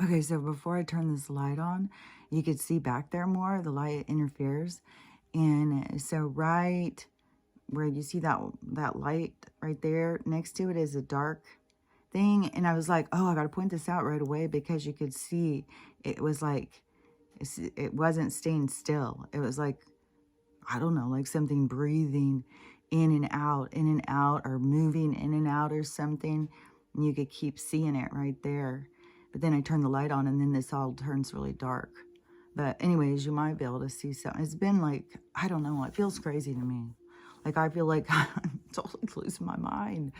Okay, so before I turn this light on, you could see back there more. The light interferes. And so right where you see that light right there, next to it is a dark thing. And I was like, oh, I got to point this out right away because you could see it was like, it wasn't staying still. It was like, I don't know, like something breathing in and out, or moving in and out or something. And you could keep seeing it right there. But then I turn the light on and then this all turns really dark. But anyways, you might be able to see something. It's been like, I don't know, it feels crazy to me. Like I feel like I'm totally losing my mind.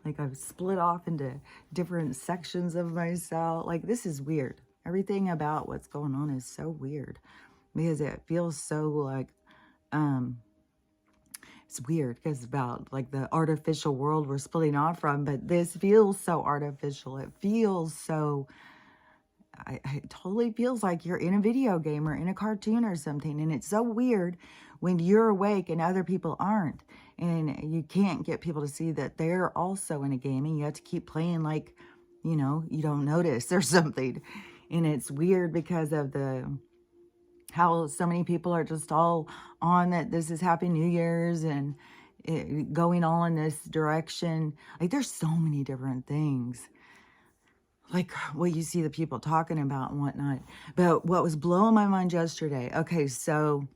Like I've split off into different sections of myself. Like this is weird. Everything about what's going on is so weird because it feels so like, it's weird because about like the artificial world we're splitting off from, but this feels so artificial. It feels so, it totally feels like you're in a video game or in a cartoon or something. And it's so weird when you're awake and other people aren't. And you can't get people to see that they're also in a game and you have to keep playing like, you know, you don't notice or something. And it's weird because of how so many people are just all on that this is Happy New Year's and going all in this direction. Like there's so many different things. Like what you see the people talking about and whatnot. But what was blowing my mind yesterday, okay, so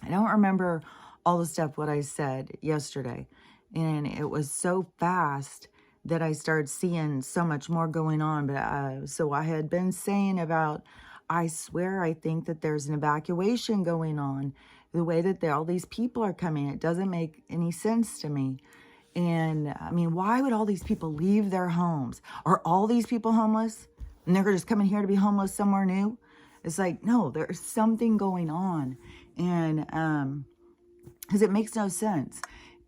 I don't remember all the stuff what I said yesterday. And it was so fast that I started seeing so much more going on. But so I had been saying about, I swear, I think that there's an evacuation going on. The way that all these people are coming, it doesn't make any sense to me. And I mean, why would all these people leave their homes? Are all these people homeless? And they're just coming here to be homeless somewhere new? It's like, no, there's something going on. And because it makes no sense.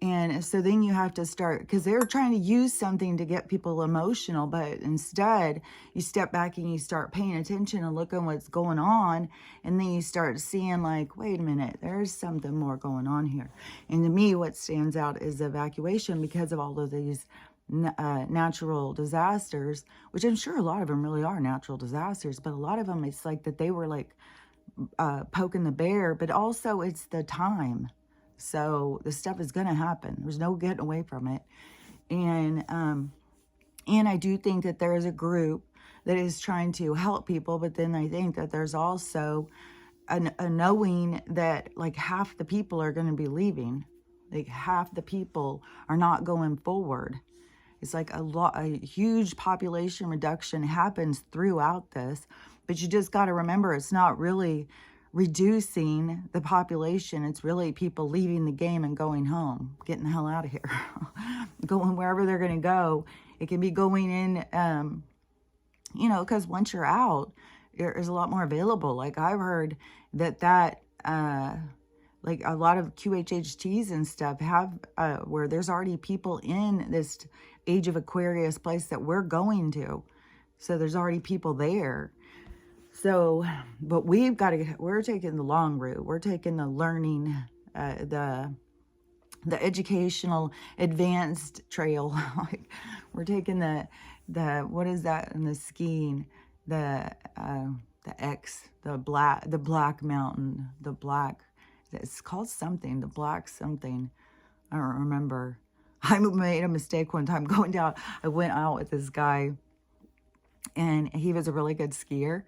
And so then you have to start, because they're trying to use something to get people emotional, but instead you step back and you start paying attention and looking what's going on. And then you start seeing like, wait a minute, there's something more going on here. And to me, what stands out is evacuation because of all of these natural disasters, which I'm sure a lot of them really are natural disasters, but a lot of them, it's like that they were like poking the bear, but also it's the time. So the stuff is going to happen. There's no getting away from it. And I do think that there is a group that is trying to help people, but then I think that there's also a knowing that like half the people are going to be leaving. Like half the people are not going forward. It's like a huge population reduction happens throughout this, but you just got to remember it's not really reducing the population. It's really people leaving the game and going home, getting the hell out of here, going wherever they're going to go. It can be going in, you know, because once you're out, there's a lot more available. Like I've heard that like a lot of QHHTs and stuff have where there's already people in this Age of Aquarius place that we're going to. So there's already people there. So, but we're taking the long route. We're taking the learning, the educational advanced trail. Like we're taking the, what is that in the skiing? The X, the black mountain, it's called something, the black something. I don't remember. I made a mistake one time going down. I went out with this guy and he was a really good skier.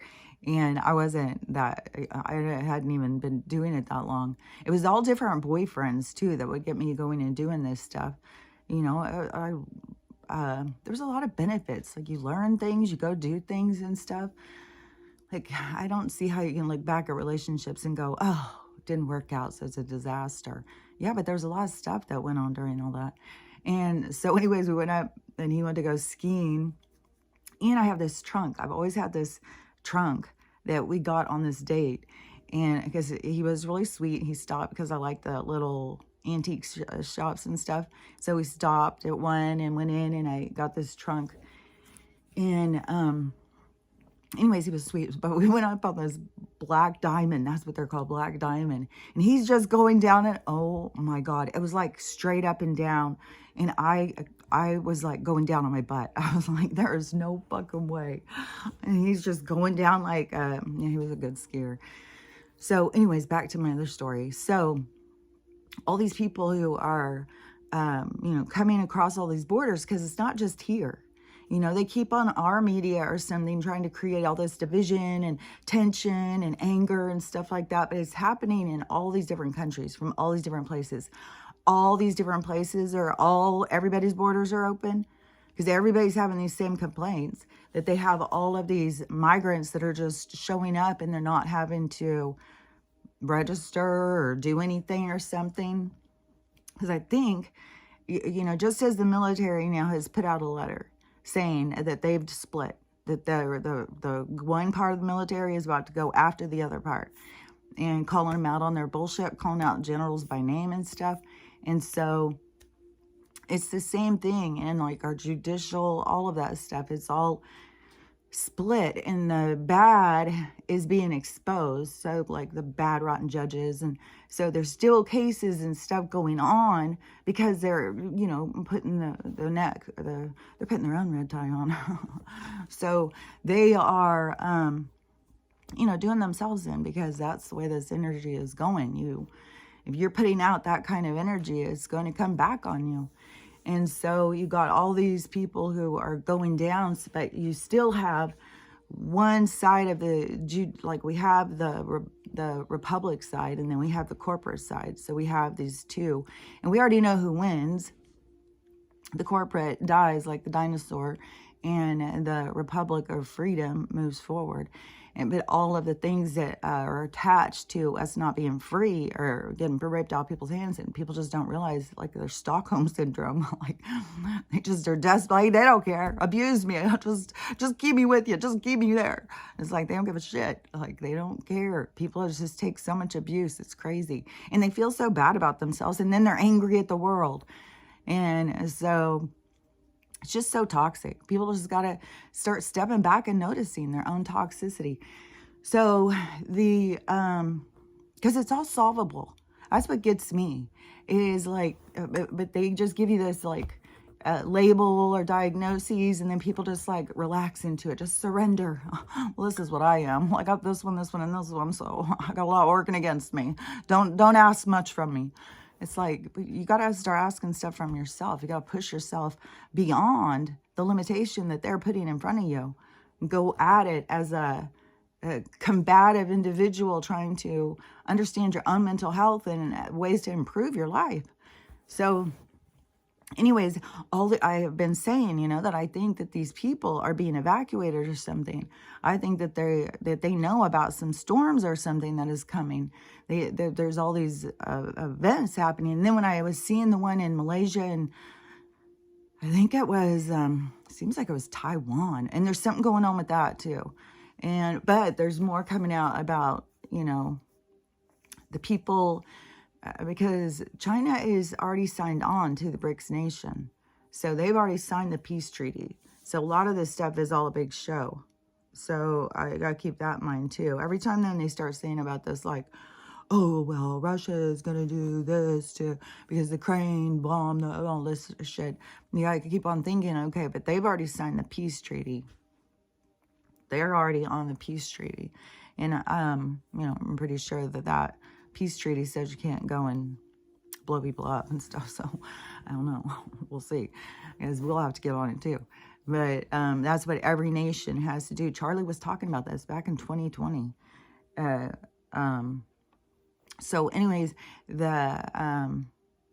And I wasn't that, I hadn't even been doing it that long. It was all different boyfriends too that would get me going and doing this stuff. You know, there's a lot of benefits. Like you learn things, you go do things and stuff. Like, I don't see how you can look back at relationships and go, oh, it didn't work out, so it's a disaster. Yeah, but there's a lot of stuff that went on during all that. And so anyways, we went up and he went to go skiing. And I have this trunk. I've always had this trunk that we got on this date. And because he was really sweet, he stopped because I like the little antique shops and stuff. So we stopped at one and went in and I got this trunk. And anyways, he was sweet. But we went up on this black diamond. That's what they're called, black diamond. And he's just going down it. Oh my God. It was like straight up and down. And I I was like going down on my butt. I was like, there is no fucking way. And he's just going down like, yeah, he was a good skier. So anyways, back to my other story. So all these people who are, coming across all these borders, because it's not just here. They keep on our media or something trying to create all this division and tension and anger and stuff like that. But it's happening in all these different countries from all these different places. All these different places everybody's borders are open because everybody's having these same complaints that they have all of these migrants that are just showing up and they're not having to register or do anything or something. Because I think, just as the military now has put out a letter saying that they've split, that the one part of the military is about to go after the other part and calling them out on their bullshit, calling out generals by name and stuff. And so it's the same thing. And like our judicial, all of that stuff, it's all split and the bad is being exposed. So like the bad, rotten judges. And so there's still cases and stuff going on because they're, putting they're putting their own red tie on. So they are, doing themselves in because that's the way this energy is going. If you're putting out that kind of energy, it's going to come back on you. And so you got all these people who are going down, but you still have one side of we have the Republic side, and then we have the corporate side. So we have these two, and we already know who wins. The corporate dies like the dinosaur, and the Republic of Freedom moves forward. But all of the things that are attached to us not being free are getting ripped out of people's hands, and people just don't realize, like, their Stockholm syndrome. Like, they just are desperate. They don't care. Abuse me. Just keep me with you. Just keep me there. It's like they don't give a shit. Like, they don't care. People just take so much abuse. It's crazy. And they feel so bad about themselves, and then they're angry at the world. And so it's just so toxic. People just got to start stepping back and noticing their own toxicity. So because it's all solvable. That's what gets me is like, but they just give you this like label or diagnoses, and then people just like relax into it, just surrender. Well, this is what I am. Well, I got this one, and this one, so I got a lot working against me. Don't ask much from me. It's like, you got to start asking stuff from yourself. You got to push yourself beyond the limitation that they're putting in front of you. Go at it as a combative individual trying to understand your own mental health and ways to improve your life. So anyways, I have been saying, that I think that these people are being evacuated or something. I think that they know about some storms or something that is coming. There's all these events happening. And then when I was seeing the one in Malaysia, and I think it was, seems like it was Taiwan, and there's something going on with that too. But there's more coming out about, the people. Because China is already signed on to the BRICS nation. So they've already signed the peace treaty. So a lot of this stuff is all a big show. So I got to keep that in mind too. Every time then they start saying about this, like, oh, well, Russia is going to do this because the Ukraine bombed all this shit. You got to keep on thinking, okay, but they've already signed the peace treaty. They're already on the peace treaty. And, I'm pretty sure that peace treaty says you can't go and blow people up and stuff. So I don't know. We'll see, because we'll have to get on it too. But that's what every nation has to do. Charlie was talking about this back in 2020. So anyways,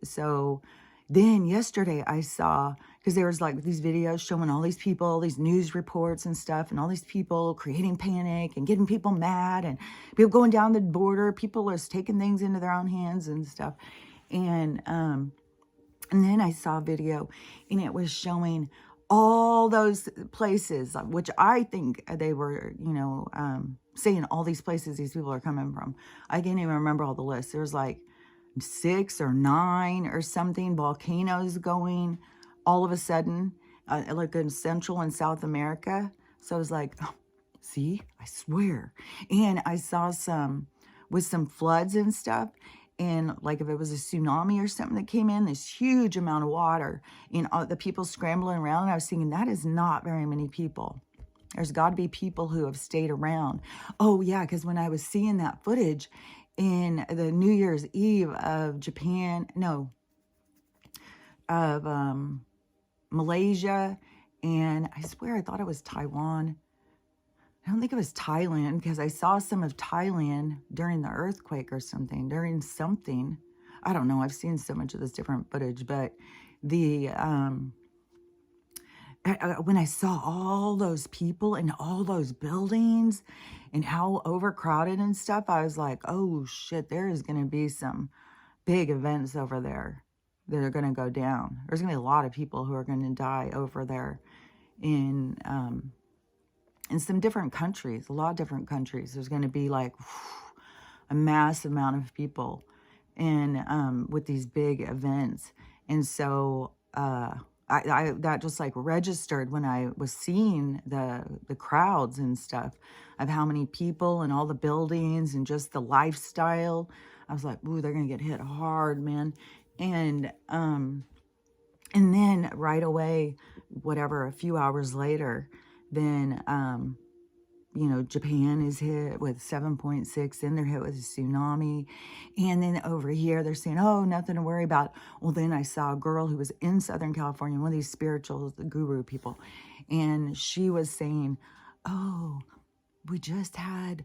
so then yesterday I saw, because there was like these videos showing all these people, these news reports and stuff, and all these people creating panic and getting people mad, and people going down the border, people are taking things into their own hands and stuff. And then I saw a video, and it was showing all those places, which I think they were, saying all these places these people are coming from. I can't even remember all the lists. There's like 6 or 9 or something volcanoes going all of a sudden, like in Central and South America. So I was like, oh, see, I swear. And I saw some with some floods and stuff. And like if it was a tsunami or something that came in, this huge amount of water, and the people scrambling around, and I was thinking, that is not very many people. There's got to be people who have stayed around. Oh yeah, because when I was seeing that footage in the New Year's Eve of Japan, no, of Malaysia, and I swear I thought it was Taiwan. I don't think it was Thailand, because I saw some of Thailand during the earthquake or something, during something. I don't know. I've seen so much of this different footage, but the when I saw all those people and all those buildings and how overcrowded and stuff, I was like, oh shit, there is going to be some big events over there that are going to go down. There's going to be a lot of people who are going to die over there in some different countries, a lot of different countries. There's going to be like a massive amount of people in with these big events. And so I that just like registered when I was seeing the crowds and stuff of how many people and all the buildings and just the lifestyle. I was like, ooh, they're gonna get hit hard, man. And then right away, whatever, a few hours later, then you know, Japan is hit with 7.6, then they're hit with a tsunami. And then over here, they're saying, oh, nothing to worry about. Well, then I saw a girl who was in Southern California, one of these spiritual guru people, and she was saying, oh, we just had,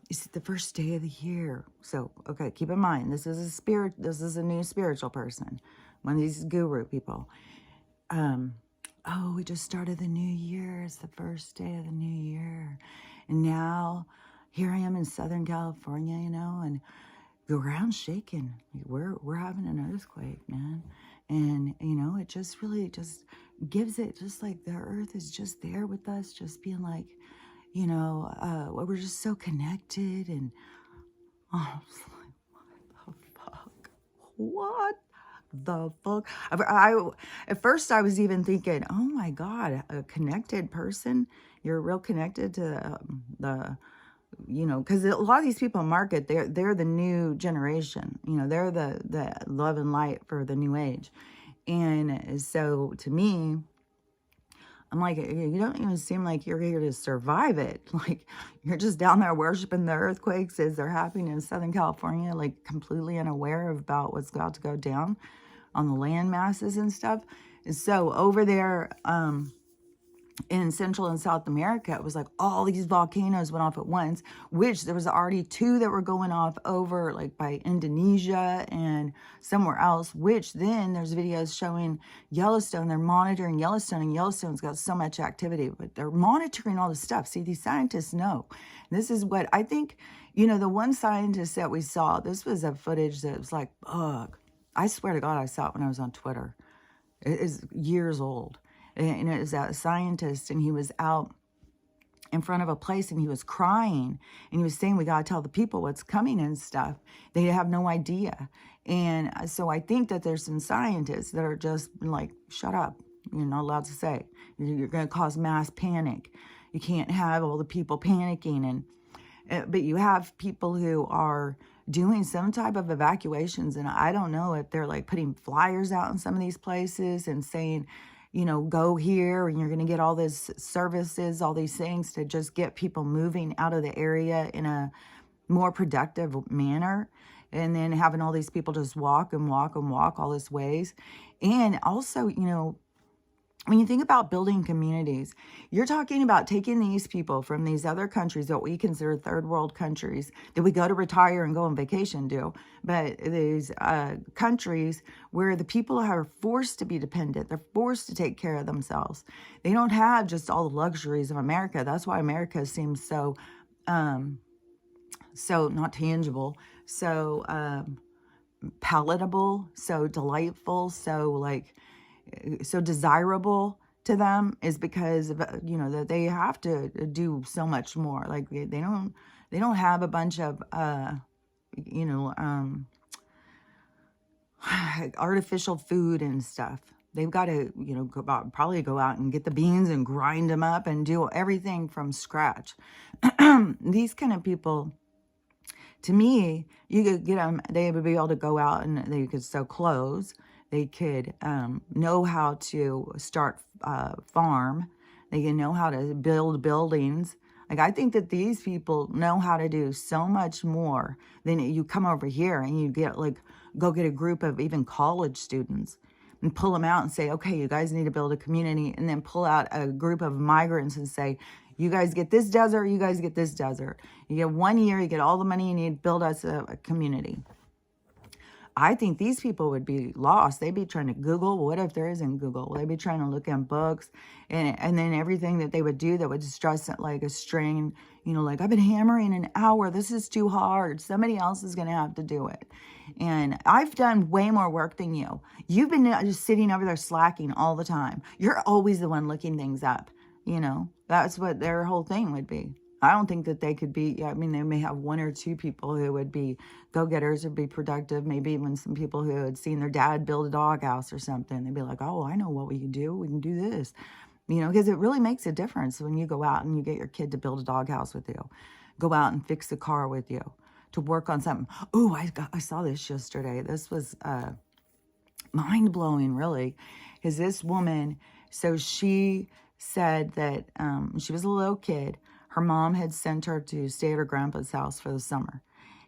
it's the first day of the year. So, okay, keep in mind, this is a new spiritual person, one of these guru people. Oh, we just started the new year. It's the first day of the new year. And now here I am in Southern California, you know, and the ground's shaking. We're having an earthquake, man. And, you know, it just really just gives it just like the earth is just there with us, just being like, you know, we're just so connected. And oh, I was like, what the fuck? What the fuck? At first I was even thinking, oh my God, a connected person. You're real connected to the, you know, because a lot of these people in market, they're the new generation. You know, they're the love and light for the new age. And so to me, I'm like, you don't even seem like you're here to survive it. Like, you're just down there worshiping the earthquakes as they're happening in Southern California, like completely unaware about what's about to go down on the land masses and stuff. And so over there in Central and South America, it was like all these volcanoes went off at once, which there was already 2 that were going off over like by Indonesia and somewhere else, which then there's videos showing Yellowstone. They're monitoring Yellowstone, and Yellowstone's got so much activity, but they're monitoring all this stuff. See, these scientists know. This is what I think, you know, the one scientist that we saw, this was a footage that was like, ugh. I swear to God, I saw it when I was on Twitter. It is years old. And it was a scientist, and he was out in front of a place, and he was crying, and he was saying, we got to tell the people what's coming and stuff. They have no idea. And so I think that there's some scientists that are just like, shut up. You're not allowed to say. You're going to cause mass panic. You can't have all the people panicking. But you have people who are doing some type of evacuations, and I don't know if they're like putting flyers out in some of these places and saying, you know, go here and you're going to get all these services, all these things to just get people moving out of the area in a more productive manner. And then having all these people just walk and walk and walk all this ways. And also, you know, when you think about building communities, you're talking about taking these people from these other countries that we consider third world countries that we go to retire and go on vacation to, but these countries where the people are forced to be dependent. They're forced to take care of themselves. They don't have just all the luxuries of America. That's why America seems so not tangible, so palatable, so delightful, so desirable to them, is because of, you know, that they have to do so much more. Like they don't have a bunch of you know, artificial food and stuff. They've got to, you know, probably go out and get the beans and grind them up and do everything from scratch. These kind of people To me, you could get them, they would be able to go out and they could sew clothes. They could know how to start farm. They can know how to build buildings. Like, I think that these people know how to do so much more than you come over here and you get like, go get a group of even college students and pull them out and say, okay, you guys need to build a community, and then pull out a group of migrants and say, you guys get this desert, you guys get this desert. You get 1 year, you get all the money you need, build us a community. I think these people would be lost. They'd be trying to Google, what if there isn't Google? They'd be trying to look in books, and then everything that they would do that would stress it like a strain, you know, like, I've been hammering an hour. This is too hard. Somebody else is going to have to do it. And I've done way more work than you. You've been just sitting over there slacking all the time. You're always the one looking things up, you know. That's what their whole thing would be. I don't think that they could be, I mean, they may have 1 or 2 people who would be go-getters or be productive. Maybe even some people who had seen their dad build a doghouse or something. They'd be like, oh, I know what we can do. We can do this. You know, because it really makes a difference when you go out and you get your kid to build a doghouse with you. Go out and fix the car with you. To work on something. Oh, I saw this yesterday. This was mind-blowing, really. Is this woman, so she said that she was a little kid. Her mom had sent her to stay at her grandpa's house for the summer.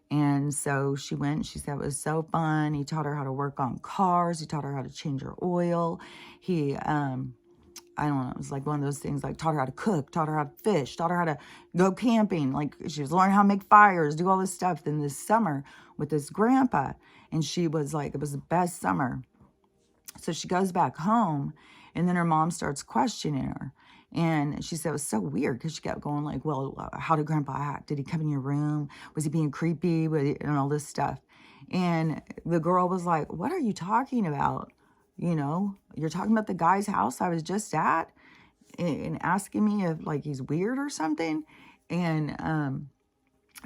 And so she went, she said it was so fun. He taught her how to work on cars. He taught her how to change her oil. He, I don't know, it was like one of those things, like taught her how to cook, taught her how to fish, taught her how to go camping. Like, she was learning how to make fires, do all this stuff in this summer with this grandpa. And she was like, it was the best summer. So she goes back home, and then her mom starts questioning her. And she said it was so weird because she kept going like, well, how did Grandpa act? Did he come in your room? Was he being creepy? And all this stuff. And the girl was like, what are you talking about? You know, you're talking about the guy's house I was just at, and asking me if like he's weird or something. And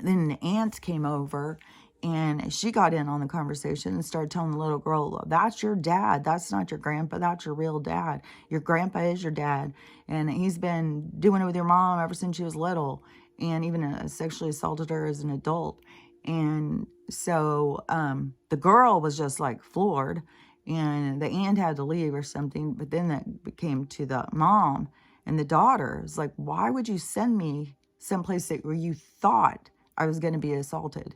then the aunt came over, and she got in on the conversation and started telling the little girl, that's your dad. That's not your grandpa. That's your real dad. Your grandpa is your dad. And he's been doing it with your mom ever since she was little, and even sexually assaulted her as an adult. And so the girl was just like floored, and the aunt had to leave or something. But then that came to the mom and the daughter. It's like, why would you send me someplace where you thought I was going to be assaulted?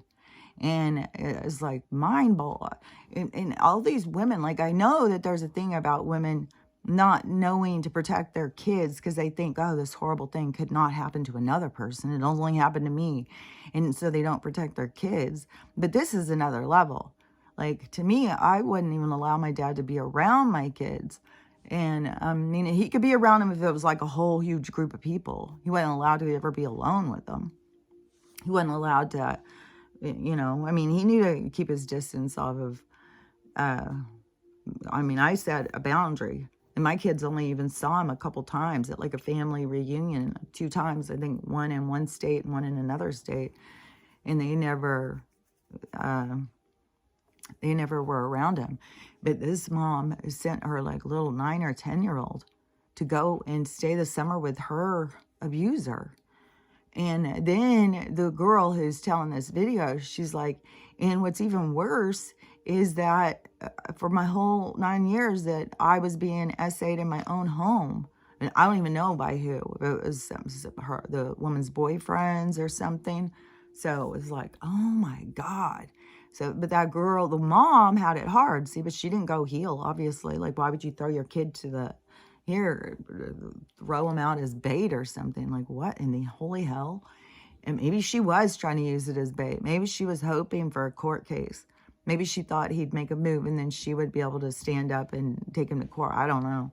And it's like mind blowing. And all these women, like, I know that there's a thing about women not knowing to protect their kids because they think, oh, this horrible thing could not happen to another person. It only happened to me. And so they don't protect their kids. But this is another level. Like, to me, I wouldn't even allow my dad to be around my kids. And I mean, he could be around them if it was like a whole huge group of people. He wasn't allowed to ever be alone with them. He wasn't allowed to, you know, I mean, he knew to keep his distance off of, I mean, I set a boundary. And my kids only even saw him a couple times at like a family reunion, 2 times, I think, one in one state and one in another state. And they never were around him. But this mom sent her like little 9 or 10-year-old to go and stay the summer with her abuser. And then the girl who's telling this video, she's like, and what's even worse is that for my whole 9 years that I was being essayed in my own home. And I don't even know by who. It was her, the woman's boyfriends or something. So it was like, oh my God. So, but that girl, the mom had it hard, see, but she didn't go heal, obviously. Like, why would you throw your kid to the, here, throw him out as bait or something? Like, what in the holy hell? And maybe she was trying to use it as bait. Maybe she was hoping for a court case. Maybe she thought he'd make a move and then she would be able to stand up and take him to court. I don't know.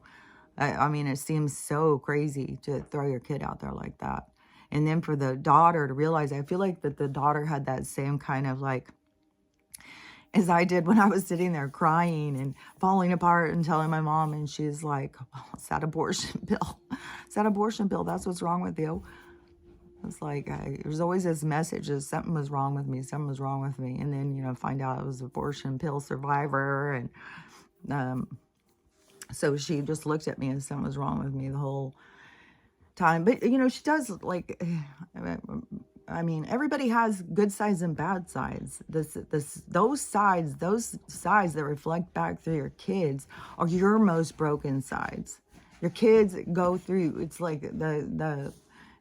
I mean, it seems so crazy to throw your kid out there like that. And then for the daughter to realize, I feel like that the daughter had that same kind of like, as I did when I was sitting there crying and falling apart and telling my mom, and she's like, oh, it's that abortion pill. It's that abortion pill. That's what's wrong with you. It's like, there's always this message that something was wrong with me. Something was wrong with me. And then, you know, find out it was abortion pill survivor. And so she just looked at me and something was wrong with me the whole time. But, you know, she does like, I mean, everybody has good sides and bad sides. Those sides that reflect back through your kids are your most broken sides. Your kids go through, it's like the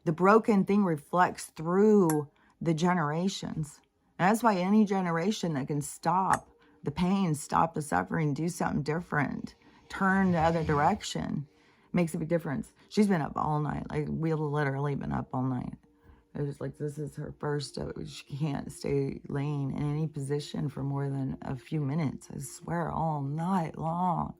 broken thing reflects through the generations. And that's why any generation that can stop the pain, stop the suffering, do something different, turn the other direction, makes a big difference. She's been up all night. Like, we've literally been up all night. It was like, this is her first, she can't stay laying in any position for more than a few minutes. I swear, all night long.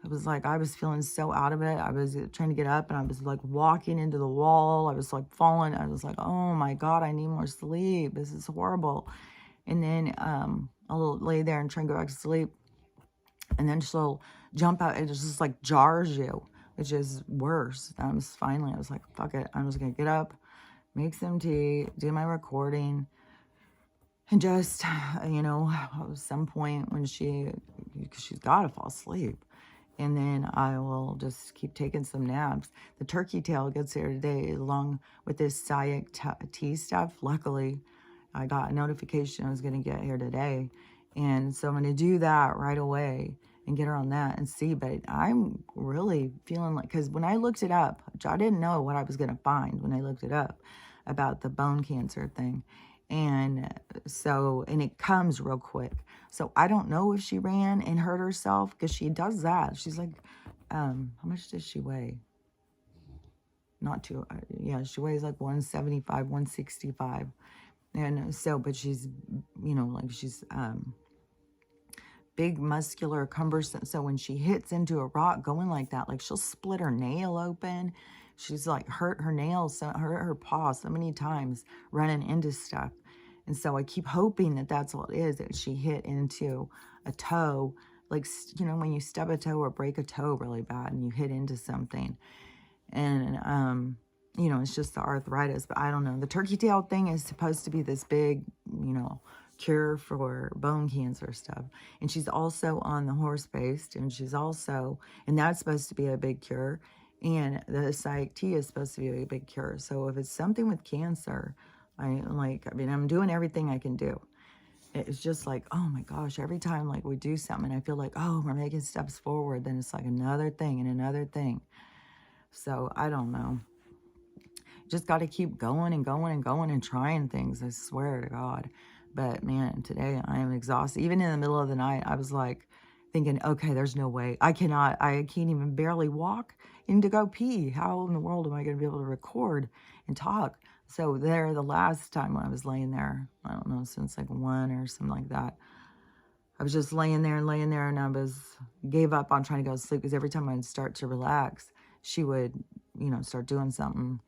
It was like, I was feeling so out of it. I was trying to get up and I was like walking into the wall. I was like falling. I was like, oh my God, I need more sleep. This is horrible. And then I'll lay there and try and go back to sleep. And then she'll jump out. It just like jars you, which is worse. I was like, fuck it. I'm just going to get up, make some tea, do my recording. And just, you know, at some point when she's got to fall asleep. And then I will just keep taking some naps. The turkey tail gets here today along with this Sayak tea stuff. Luckily, I got a notification I was going to get here today. And so I'm going to do that right away and get her on that and see. But I'm really feeling like, because when I looked it up, I didn't know what I was going to find when I looked it up about the bone cancer thing. And so, and it comes real quick. So I don't know if she ran and hurt herself, because she does that. She's like, how much does she weigh? Not too, yeah, she weighs like 175, 165. And so, but she's, you know, like she's big, muscular, cumbersome. So when she hits into a rock going like that, like she'll split her nail open. She's like hurt her nails, hurt her paw so many times running into stuff. And so I keep hoping that that's what it is, that she hit into a toe. Like, you know, when you stub a toe or break a toe really bad and you hit into something. And, you know, it's just the arthritis, but I don't know. The turkey tail thing is supposed to be this big, you know, cure for bone cancer stuff. And she's also on the horse-based, and she's also, and that's supposed to be a big cure. And the Sayak tea is supposed to be a big cure. So if it's something with cancer, I'm doing everything I can do. It's just like, oh my gosh, every time like we do something, I feel like, oh, we're making steps forward. Then it's like another thing and another thing. So I don't know. Just got to keep going and going and going and trying things. I swear to God. But man, today I am exhausted. Even in the middle of the night, I was like thinking, okay, there's no way. I can't even barely walk in to go pee. How in the world am I going to be able to record and talk? So there, the last time when I was laying there, I don't know, since like 1 or something like that, I was just laying there, and I gave up on trying to go to sleep, because every time I'd start to relax, she would, you know, start doing something.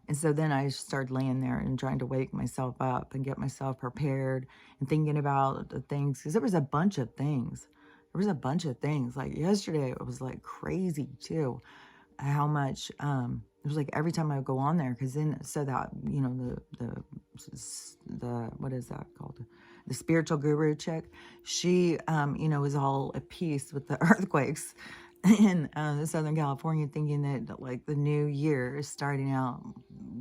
And so then I started laying there and trying to wake myself up and get myself prepared and thinking about the things, because there was a bunch of things. Like yesterday, it was like crazy too, how much, it was like every time I would go on there, because then, so that, you know, the what is that called? The spiritual guru chick, she, you know, was all at peace with the earthquakes in Southern California, thinking that like the new year is starting out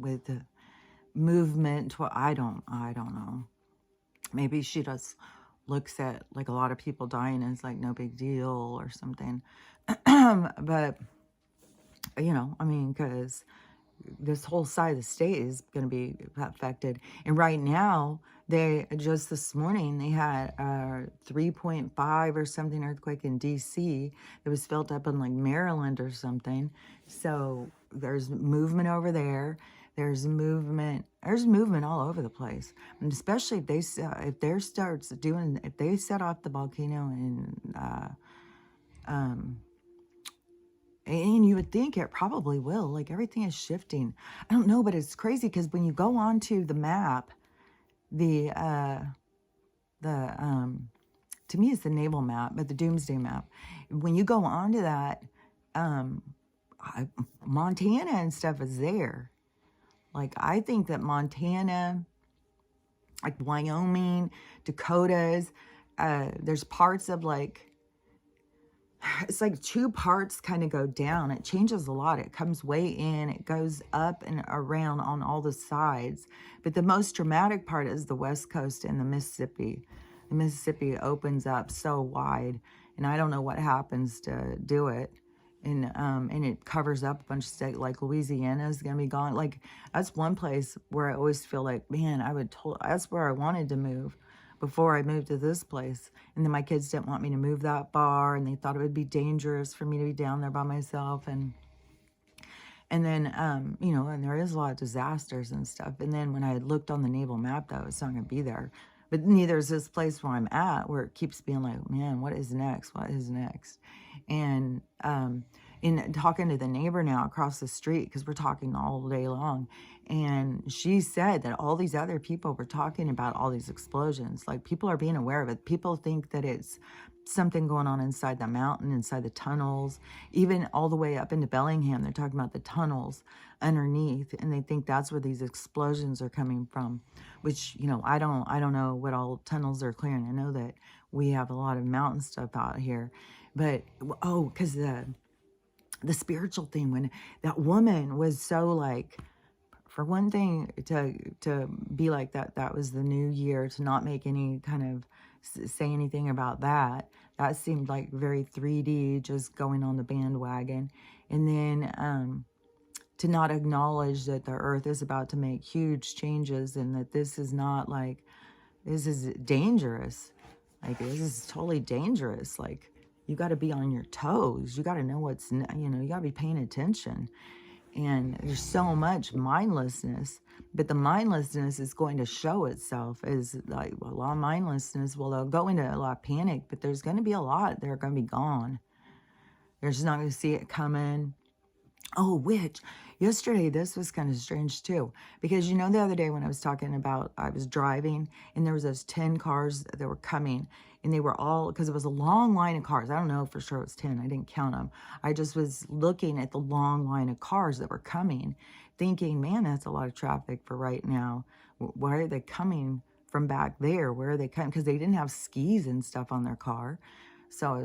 with the movement. I don't know. Maybe she just looks at like a lot of people dying as like no big deal or something. But, you know, I mean, because this whole side of the state is going to be affected. And right now, just this morning, they had a 3.5 or something earthquake in DC. It was felt up in like Maryland or something. So there's movement over there. There's movement all over the place. And especially if they set off the volcano and you would think it probably will. Like, everything is shifting. I don't know, but it's crazy, because when you go onto the map, to me it's the naval map, but the doomsday map. When you go onto that, Montana and stuff is there. Like, I think that Montana, like Wyoming, Dakotas, there's parts of like it's like two parts kind of go down. It changes a lot. It comes way in, it goes up and around on all the sides. But the most dramatic part is the West Coast and the Mississippi. The Mississippi opens up so wide, and I don't know what happens to do it. And it covers up a bunch of states, like Louisiana is gonna be gone. Like, that's one place where I always feel like, man, that's where I wanted to move before I moved to this place. And then my kids didn't want me to move that far, and they thought it would be dangerous for me to be down there by myself. And then, you know, and there is a lot of disasters and stuff. And then when I had looked on the naval map, though, it's not going to be there. But neither is this place where I'm at, where it keeps being like, man, what is next? What is next? And in talking to the neighbor now across the street, because we're talking all day long, and she said that all these other people were talking about all these explosions. Like, people are being aware of it. People think that it's something going on inside the mountain, inside the tunnels, even all the way up into Bellingham. They're talking about the tunnels underneath, and they think that's where these explosions are coming from, which, you know, I don't know what all tunnels are clearing. I know that we have a lot of mountain stuff out here, but because the spiritual thing, when that woman was so like, for one thing, to be like that was the new year, to not make any kind of say anything about that. That seemed like very 3D, just going on the bandwagon. And then to not acknowledge that the earth is about to make huge changes, and that this is not like, this is dangerous. Like, this is totally dangerous. Like, you got to be on your toes. You got to know what's, you know, you got to be paying attention. And there's so much mindlessness, but the mindlessness is going to show itself as like a lot of mindlessness. Well, they'll go into a lot of panic, but there's going to be a lot that are going to be gone. They're just not going to see it coming. Oh, which yesterday, this was kind of strange too, because, you know, the other day when I was talking about, I was driving and there was those 10 cars that were coming, and they were all, because it was a long line of cars. I don't know for sure it was 10. I didn't count them. I just was looking at the long line of cars that were coming, thinking, man, that's a lot of traffic for right now. Why are they coming from back there? Where are they coming? Because they didn't have skis and stuff on their car. So it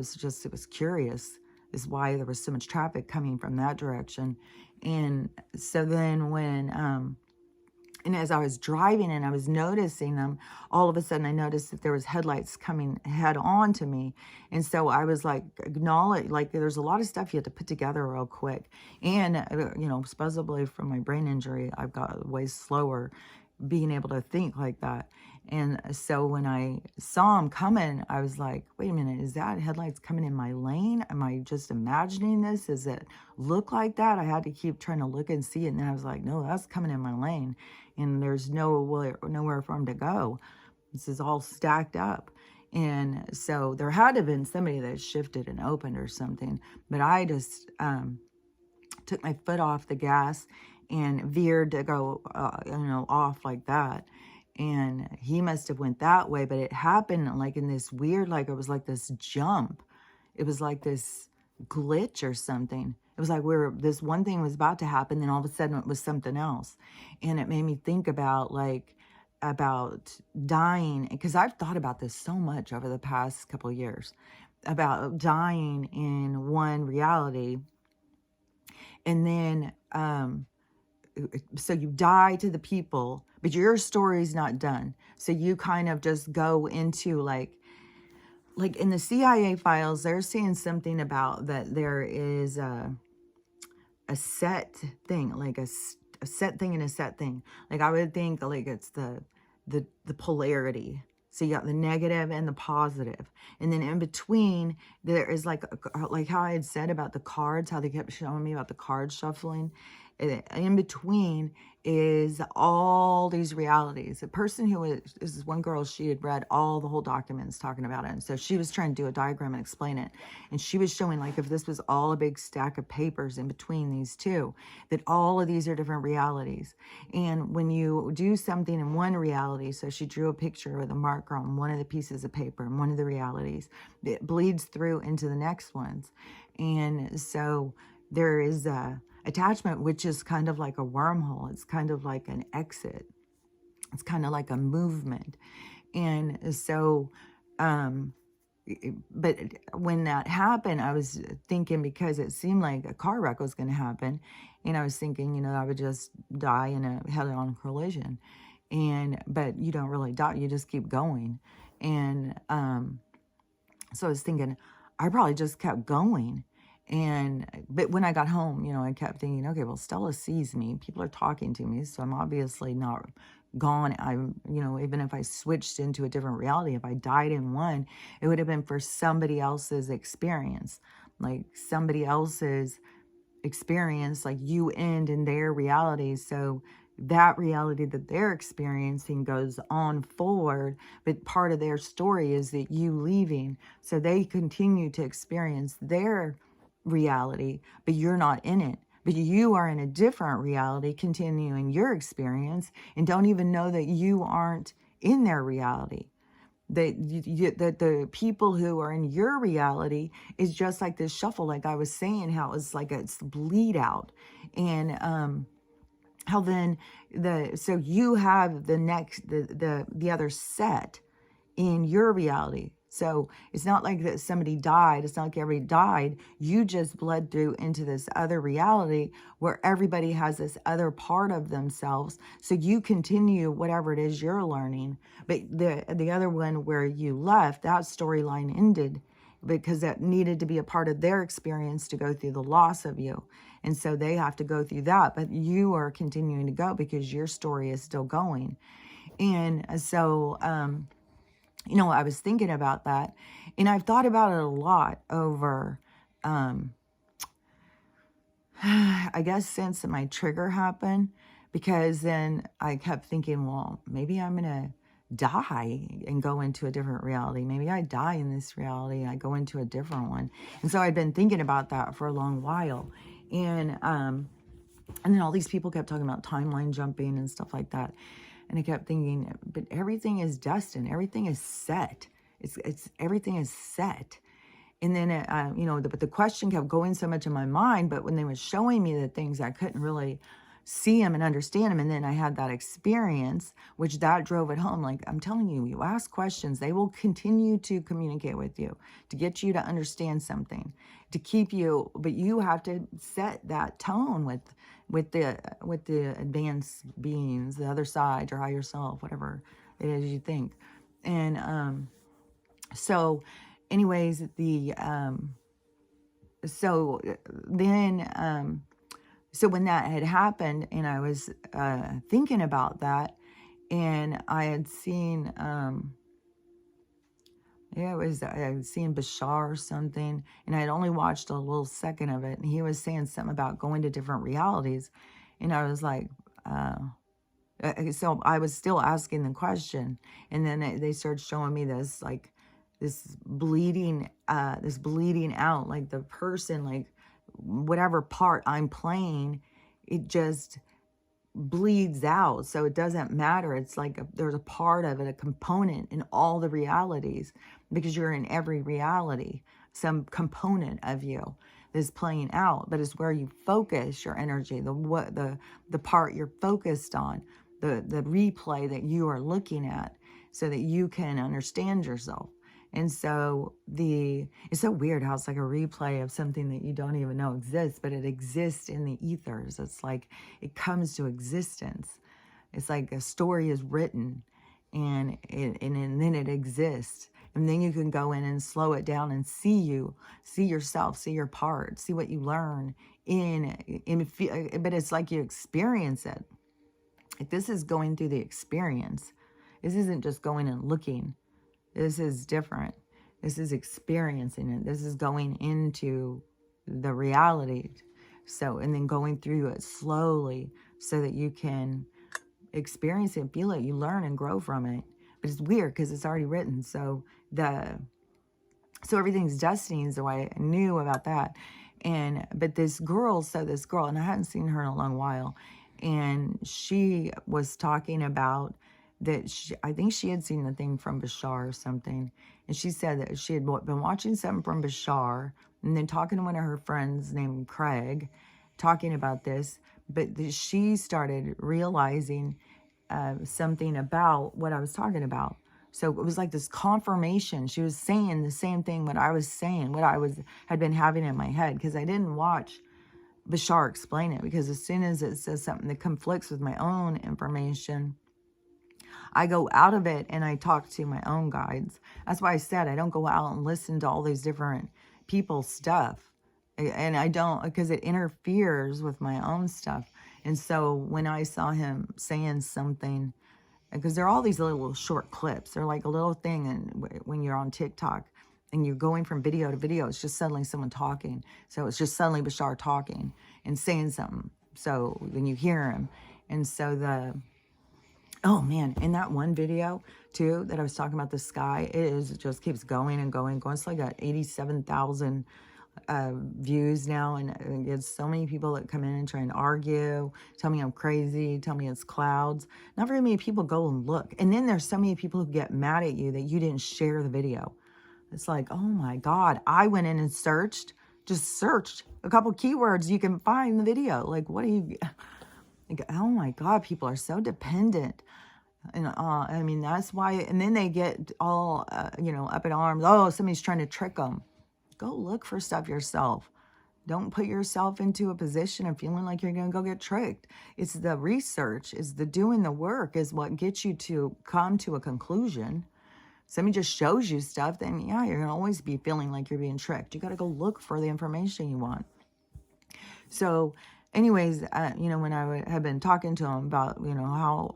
was curious is why there was so much traffic coming from that direction. And so then when, and as I was driving and I was noticing them, all of a sudden I noticed that there was headlights coming head on to me. And so I was like, acknowledge, like, there's a lot of stuff you have to put together real quick. And, you know, supposedly from my brain injury, I've got way slower being able to think like that. And so when I saw him coming, I was like, wait a minute, is that headlights coming in my lane? Am I just imagining this? Does it look like that? I had to keep trying to look and see it. And then I was like, no, that's coming in my lane. And there's nowhere for him to go. This is all stacked up. And so there had to have been somebody that shifted and opened or something. But I just took my foot off the gas and veered to go, you know, off like that. And he must have went that way, but it happened like in this weird, like it was like this jump. It was like this glitch or something. It was like this one thing was about to happen, then all of a sudden it was something else. And it made me think about dying, because I've thought about this so much over the past couple of years, about dying in one reality. And then, so you die to the people, but your story's not done. So you kind of just go into like in the CIA files, they're saying something about that there is a set thing, like a set thing and a set thing. Like, I would think like it's the polarity. So you got the negative and the positive. And then in between, there is like how I had said about the cards, how they kept showing me about the card shuffling. In between is all these realities. A person who is this one girl, she had read all the whole documents talking about it. And so she was trying to do a diagram and explain it. And she was showing like if this was all a big stack of papers in between these two, that all of these are different realities. And when you do something in one reality, so she drew a picture with a marker on one of the pieces of paper and one of the realities, it bleeds through into the next ones. And so there is attachment, which is kind of like a wormhole. It's kind of like an exit. It's kind of like a movement. And so but when that happened, I was thinking, because it seemed like a car wreck was going to happen, and I was thinking, I would just die in a head-on collision. But you don't really die, you just keep going. And so I was thinking, I probably just kept going. But when I got home, I kept thinking, okay, well, Stella sees me. People are talking to me, so I'm obviously not gone. Even if I switched into a different reality, if I died in one, it would have been for somebody else's experience, like somebody else's experience, like you end in their reality. So that reality that they're experiencing goes on forward, but part of their story is that you leaving. So they continue to experience their reality, but you're not in it. But you are in a different reality, continuing your experience, and don't even know that you aren't in their reality. That the people who are in your reality is just like this shuffle, like I was saying, how it's like it's bleed out. And how then so you have the other set in your reality. So it's not like that somebody died. It's not like everybody died. You just bled through into this other reality where everybody has this other part of themselves. So you continue whatever it is you're learning. But the other one where you left, that storyline ended because that needed to be a part of their experience to go through the loss of you. And so they have to go through that. But you are continuing to go because your story is still going. And so, I was thinking about that, and I've thought about it a lot over, I guess since my trigger happened, because then I kept thinking, well, maybe I'm going to die and go into a different reality. Maybe I die in this reality, I go into a different one. And so I'd been thinking about that for a long while. And then all these people kept talking about timeline jumping and stuff like that. And I kept thinking, but everything is destined. Everything is set. Everything is set. And then, but the question kept going so much in my mind. But when they were showing me the things, I couldn't really see them and understand them. And then I had that experience, which that drove it home. Like, I'm telling you, you ask questions, they will continue to communicate with you to get you to understand something, to keep you, but you have to set that tone with the advanced beings, the other side, your higher self, whatever it is you think. And so anyways, so when that had happened, and I was thinking about that, and I had seen, I had seen Bashar or something, and I had only watched a little second of it, and he was saying something about going to different realities, and I was like, so I was still asking the question, and then they started showing me this, like, this bleeding out, like the person, like whatever part I'm playing, it just bleeds out. So it doesn't matter. It's like there's a part of it, a component in all the realities, because you're in every reality. Some component of you is playing out, but it's where you focus your energy, the part you're focused on, the replay that you are looking at, so that you can understand yourself. And so it's so weird how it's like a replay of something that you don't even know exists, but it exists in the ethers. It's like it comes to existence. It's like a story is written, and then it exists. And then you can go in and slow it down and see yourself, see your part, see what you learn but it's like you experience it. Like, this is going through the experience. This isn't just going and looking. This is different. This is experiencing it. This is going into the reality. So, and then going through it slowly so that you can experience it, feel it, you learn and grow from it. But it's weird because it's already written. So everything's destiny is the way I knew about that. But this girl, and I hadn't seen her in a long while, and she was talking about that I think she had seen the thing from Bashar or something. And she said that she had been watching something from Bashar, and then talking to one of her friends named Craig, talking about this. But she started realizing something about what I was talking about. So it was like this confirmation. She was saying the same thing what I was saying, what I had been having in my head, because I didn't watch Bashar explain it, because as soon as it says something that conflicts with my own information, I go out of it and I talk to my own guides. That's why I said I don't go out and listen to all these different people's stuff. And I don't, because it interferes with my own stuff. And so when I saw him saying something, because there are all these little short clips, they're like a little thing, and when you're on TikTok and you're going from video to video, it's just suddenly someone talking. So it's just suddenly Bashar talking and saying something. So when you hear him, and so oh man, in that one video too that I was talking about, the sky, it just keeps going and going and going. It's like got 87,000 views now, and it's so many people that come in and try and argue, tell me I'm crazy, tell me it's clouds. Not very many people go and look. And then there's so many people who get mad at you that you didn't share the video. It's like, oh my God, I went in and just searched a couple keywords, you can find the video. Like, what are you, like, oh my God, people are so dependent. And I mean, that's why, and then they get all, up in arms. Oh, somebody's trying to trick them. Go look for stuff yourself. Don't put yourself into a position of feeling like you're going to go get tricked. It's the research, it's the doing the work is what gets you to come to a conclusion. Somebody just shows you stuff, then yeah, you're going to always be feeling like you're being tricked. You got to go look for the information you want. So anyways, when I had been talking to him about,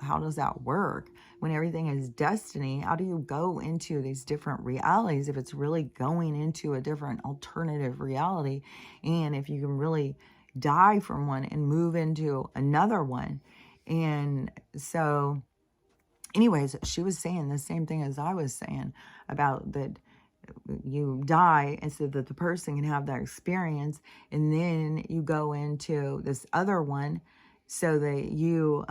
how does that work? When everything is destiny, how do you go into these different realities if it's really going into a different alternative reality? And if you can really die from one and move into another one. And so anyways, she was saying the same thing as I was saying about that you die, and so that the person can have that experience, and then you go into this other one so that you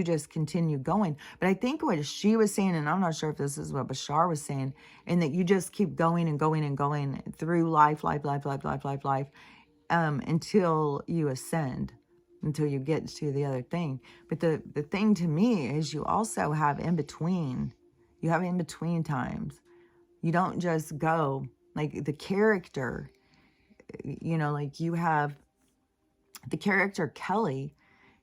just continue going. But I think what she was saying, and I'm not sure if this is what Bashar was saying, and that you just keep going and going and going through life, until you ascend, until you get to the other thing. But the thing to me is you also have in between. You have in between times. You don't just go, like the character, like you have the character Kelly.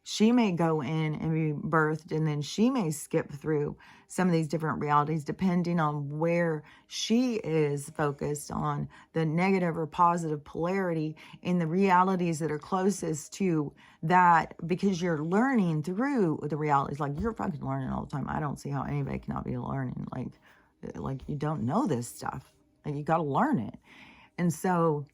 She may go in and be birthed, and then she may skip through some of these different realities depending on where she is focused on the negative or positive polarity in the realities that are closest to that, because you're learning through the realities. Like, you're fucking learning all the time. I don't see how anybody cannot be learning. Like you don't know this stuff. Like, you got to learn it. And so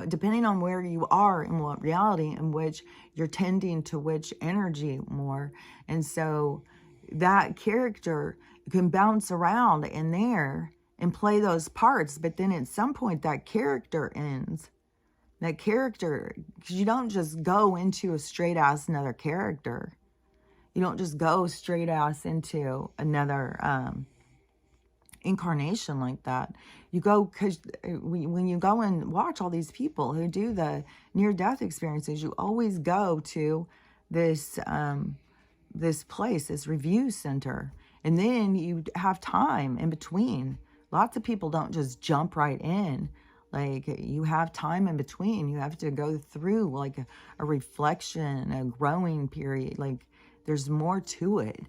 depending on where you are in what reality in which you're tending to which energy more. And so that character can bounce around in there and play those parts. But then at some point that character ends. That character, because you don't just go into a straight ass another character. You don't just go straight ass into another incarnation like that. You go, because when you go and watch all these people who do the near-death experiences, you always go to this this place, this review center, and then you have time in between. Lots of people don't just jump right in. Like, you have time in between. You have to go through like a reflection, a growing period. Like, there's more to it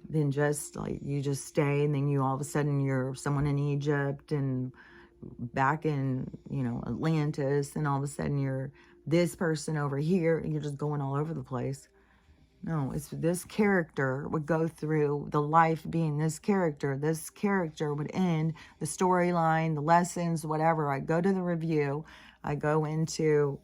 than just like you just stay and then you all of a sudden you're someone in Egypt and back in, Atlantis, and all of a sudden you're this person over here, and you're just going all over the place. No, it's this character would go through the life being this character would end the storyline, the lessons, whatever. I go to the review, I go into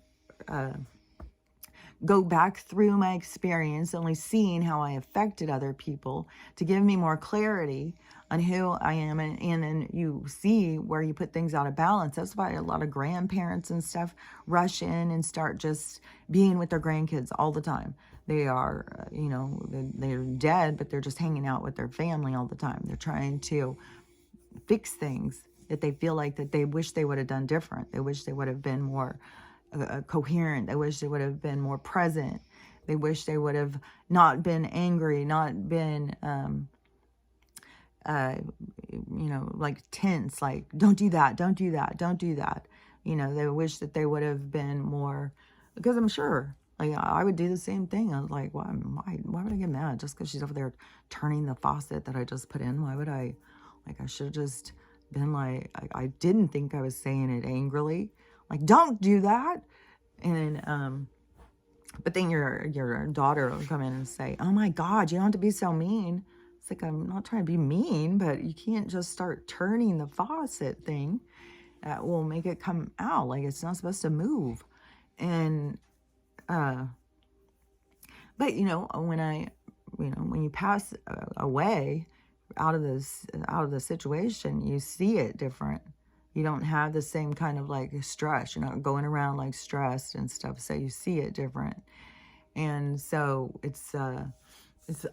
go back through my experience, only seeing how I affected other people to give me more clarity on who I am. And then you see where you put things out of balance. That's why a lot of grandparents and stuff rush in and start just being with their grandkids all the time. They are, they're dead, but they're just hanging out with their family all the time. They're trying to fix things that they feel like that they wish they would have done different. They wish they would have been more coherent. They wish they would have been more present. They wish they would have not been angry, not been uh, like tense, like, don't do that, don't do that, don't do that. They wish that they would have been more, because I'm sure, like, I would do the same thing. I was like, why would I get mad just because she's over there turning the faucet that I just put in? Why would I, like, I should have just been like, I didn't think I was saying it angrily. Like, don't do that. And, but then your daughter will come in and say, oh my God, you don't have to be so mean. It's like, I'm not trying to be mean, but you can't just start turning the faucet thing. That will make it come out. Like, it's not supposed to move. And, but when you pass away out of the situation, you see it different. You don't have the same kind of like stress. You're not going around like stressed and stuff. So you see it different. And so it's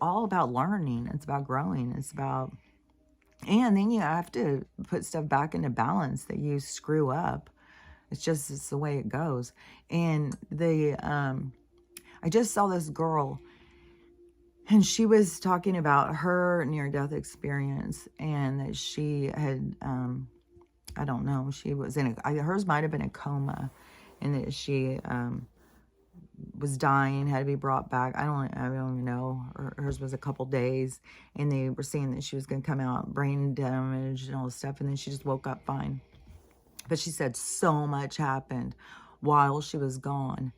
all about learning. It's about growing. And then you have to put stuff back into balance that you screw up. It's the way it goes. And I just saw this girl, and she was talking about her near-death experience, and that she had, I don't know, she was hers might have been a coma, and that she was dying, had to be brought back. I don't even know. Hers was a couple days, and they were saying that she was going to come out brain damage and all this stuff, and then she just woke up fine. But she said so much happened while she was gone,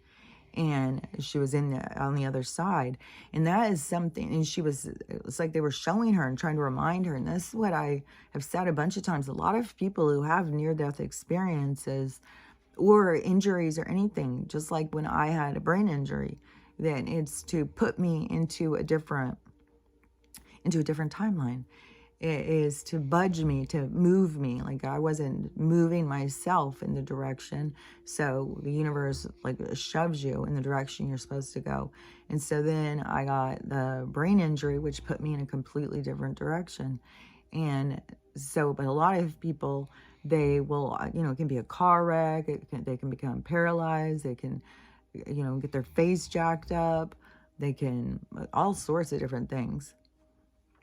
and she was on the other side, and that is something. And it's like they were showing her and trying to remind her, and this is what I have said a bunch of times. A lot of people who have near-death experiences or injuries or anything, just like when I had a brain injury, then it's to put me into a different timeline. It is to budge me, to move me. Like, I wasn't moving myself in the direction, so the universe like shoves you in the direction you're supposed to go. And so then I got the brain injury, which put me in a completely different direction. And so, but a lot of people, they will, it can be a car wreck. They can become paralyzed. They can, get their face jacked up. They can, all sorts of different things,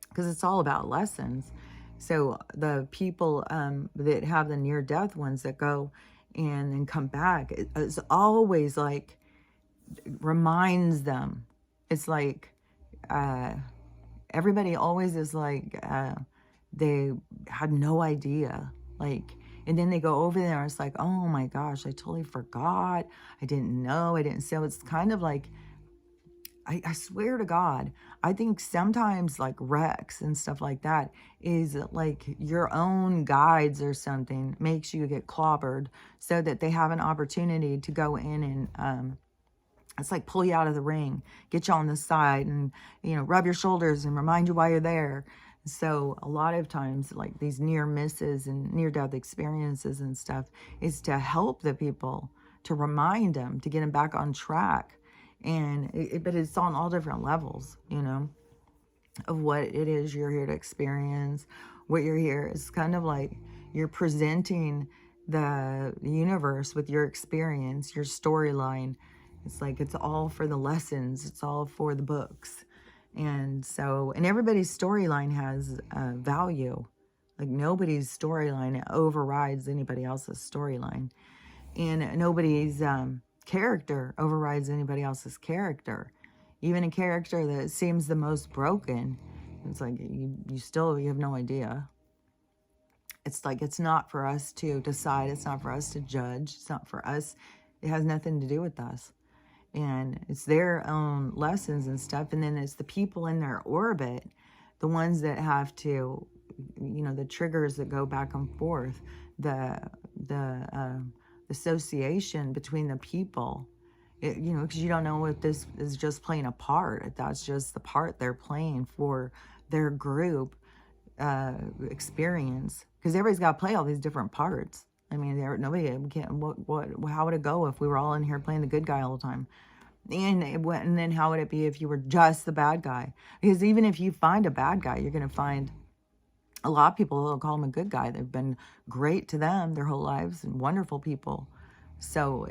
because it's all about lessons. So the people that have the near-death ones that go and then come back, it's always like, reminds them. It's like, everybody always is like, they had no idea. Like, and then they go over there and it's like, oh my gosh, I totally forgot. I didn't know. So it's kind of like, I swear to God, I think sometimes like wrecks and stuff like that is like your own guides or something makes you get clobbered so that they have an opportunity to go in and, it's like pull you out of the ring, get you on the side and, rub your shoulders and remind you why you're there. So a lot of times, like these near misses and near-death experiences and stuff is to help the people, to remind them, to get them back on track. And but it's on all different levels, of what it is you're here to experience. What you're here is kind of like you're presenting the universe with your experience, your storyline. It's like it's all for the lessons. It's all for the books. And so, and everybody's storyline has value. Like nobody's storyline overrides anybody else's storyline. And nobody's character overrides anybody else's character. Even a character that seems the most broken, it's like you have no idea. It's like, it's not for us to decide. It's not for us to judge. It's not for us. It has nothing to do with us. And it's their own lessons and stuff. And then it's the people in their orbit, the ones that have to, the triggers that go back and forth, the association between the people, because you don't know if this is just playing a part, if that's just the part they're playing for their group experience, because everybody's got to play all these different parts. I mean, how would it go if we were all in here playing the good guy all the time? And then how would it be if you were just the bad guy? Because even if you find a bad guy, you're going to find a lot of people will call him a good guy. They've been great to them their whole lives and wonderful people. So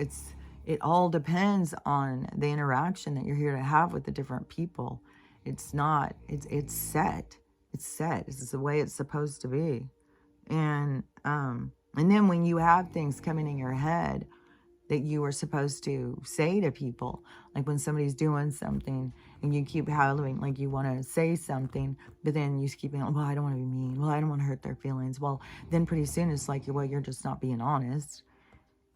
it all depends on the interaction that you're here to have with the different people. It's set. It's set. This is the way it's supposed to be. And then when you have things coming in your head that you are supposed to say to people, like when somebody's doing something and you keep howling, like you want to say something, but then you keep being, well, I don't want to be mean. Well, I don't want to hurt their feelings. Well, then pretty soon it's like, well, you're just not being honest.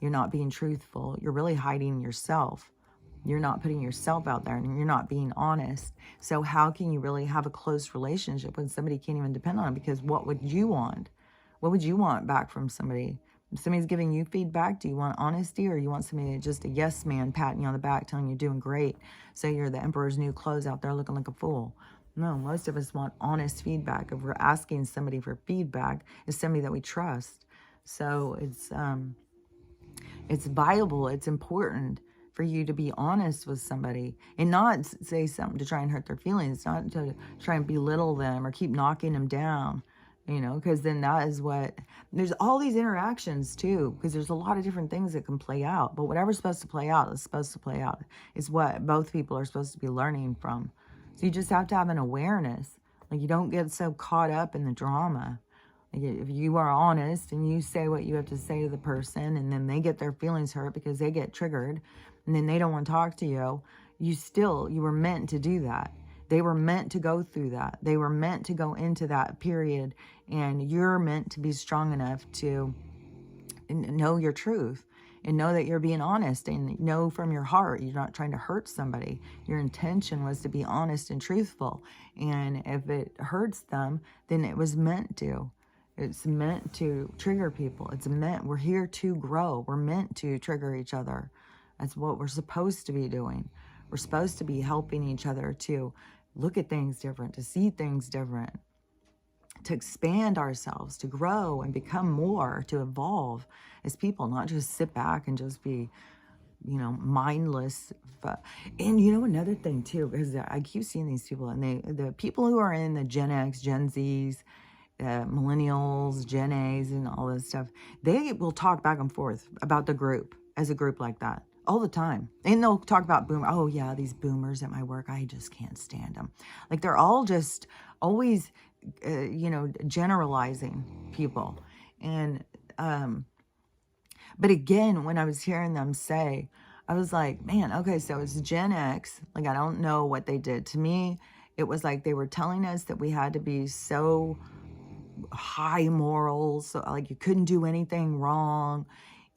You're not being truthful. You're really hiding yourself. You're not putting yourself out there and you're not being honest. So how can you really have a close relationship when somebody can't even depend on it? Because what would you want? What would you want back from somebody? If somebody's giving you feedback, do you want honesty, or you want somebody just a yes man patting you on the back telling you're doing great, so you're the emperor's new clothes out there looking like a fool? No, most of us want honest feedback. If we're asking somebody for feedback, it's somebody that we trust. So it's viable, it's important for you to be honest with somebody and not say something to try and hurt their feelings, not to try and belittle them or keep knocking them down, because then that is what, there's all these interactions too, because there's a lot of different things that can play out, but whatever's supposed to play out is supposed to play out. It's what both people are supposed to be learning from. So you just have to have an awareness. Like, you don't get so caught up in the drama. If you are honest and you say what you have to say to the person, and then they get their feelings hurt because they get triggered, and then they don't want to talk to you, you were meant to do that. They were meant to go through that. They were meant to go into that period, and you're meant to be strong enough to know your truth and know that you're being honest and know from your heart you're not trying to hurt somebody. Your intention was to be honest and truthful, and if it hurts them, then it was meant to. It's meant to trigger people. We're here to grow. We're meant to trigger each other. That's what we're supposed to be doing. We're supposed to be helping each other to look at things different, to see things different, to expand ourselves, to grow and become more, to evolve as people, not just sit back and just be, mindless. And another thing too, because I keep seeing these people, and the people who are in the Gen X, Gen Zs, millennials, Gen A's, and all this stuff, they will talk back and forth about the group as a group like that all the time. And they'll talk about oh yeah, these boomers at my work, I just can't stand them. Like, they're all just always, generalizing people. And, but again, when I was hearing them say, I was like, man, okay, so it's Gen X. Like, I don't know what they did. To me, it was like they were telling us that we had to be so high morals, so like you couldn't do anything wrong,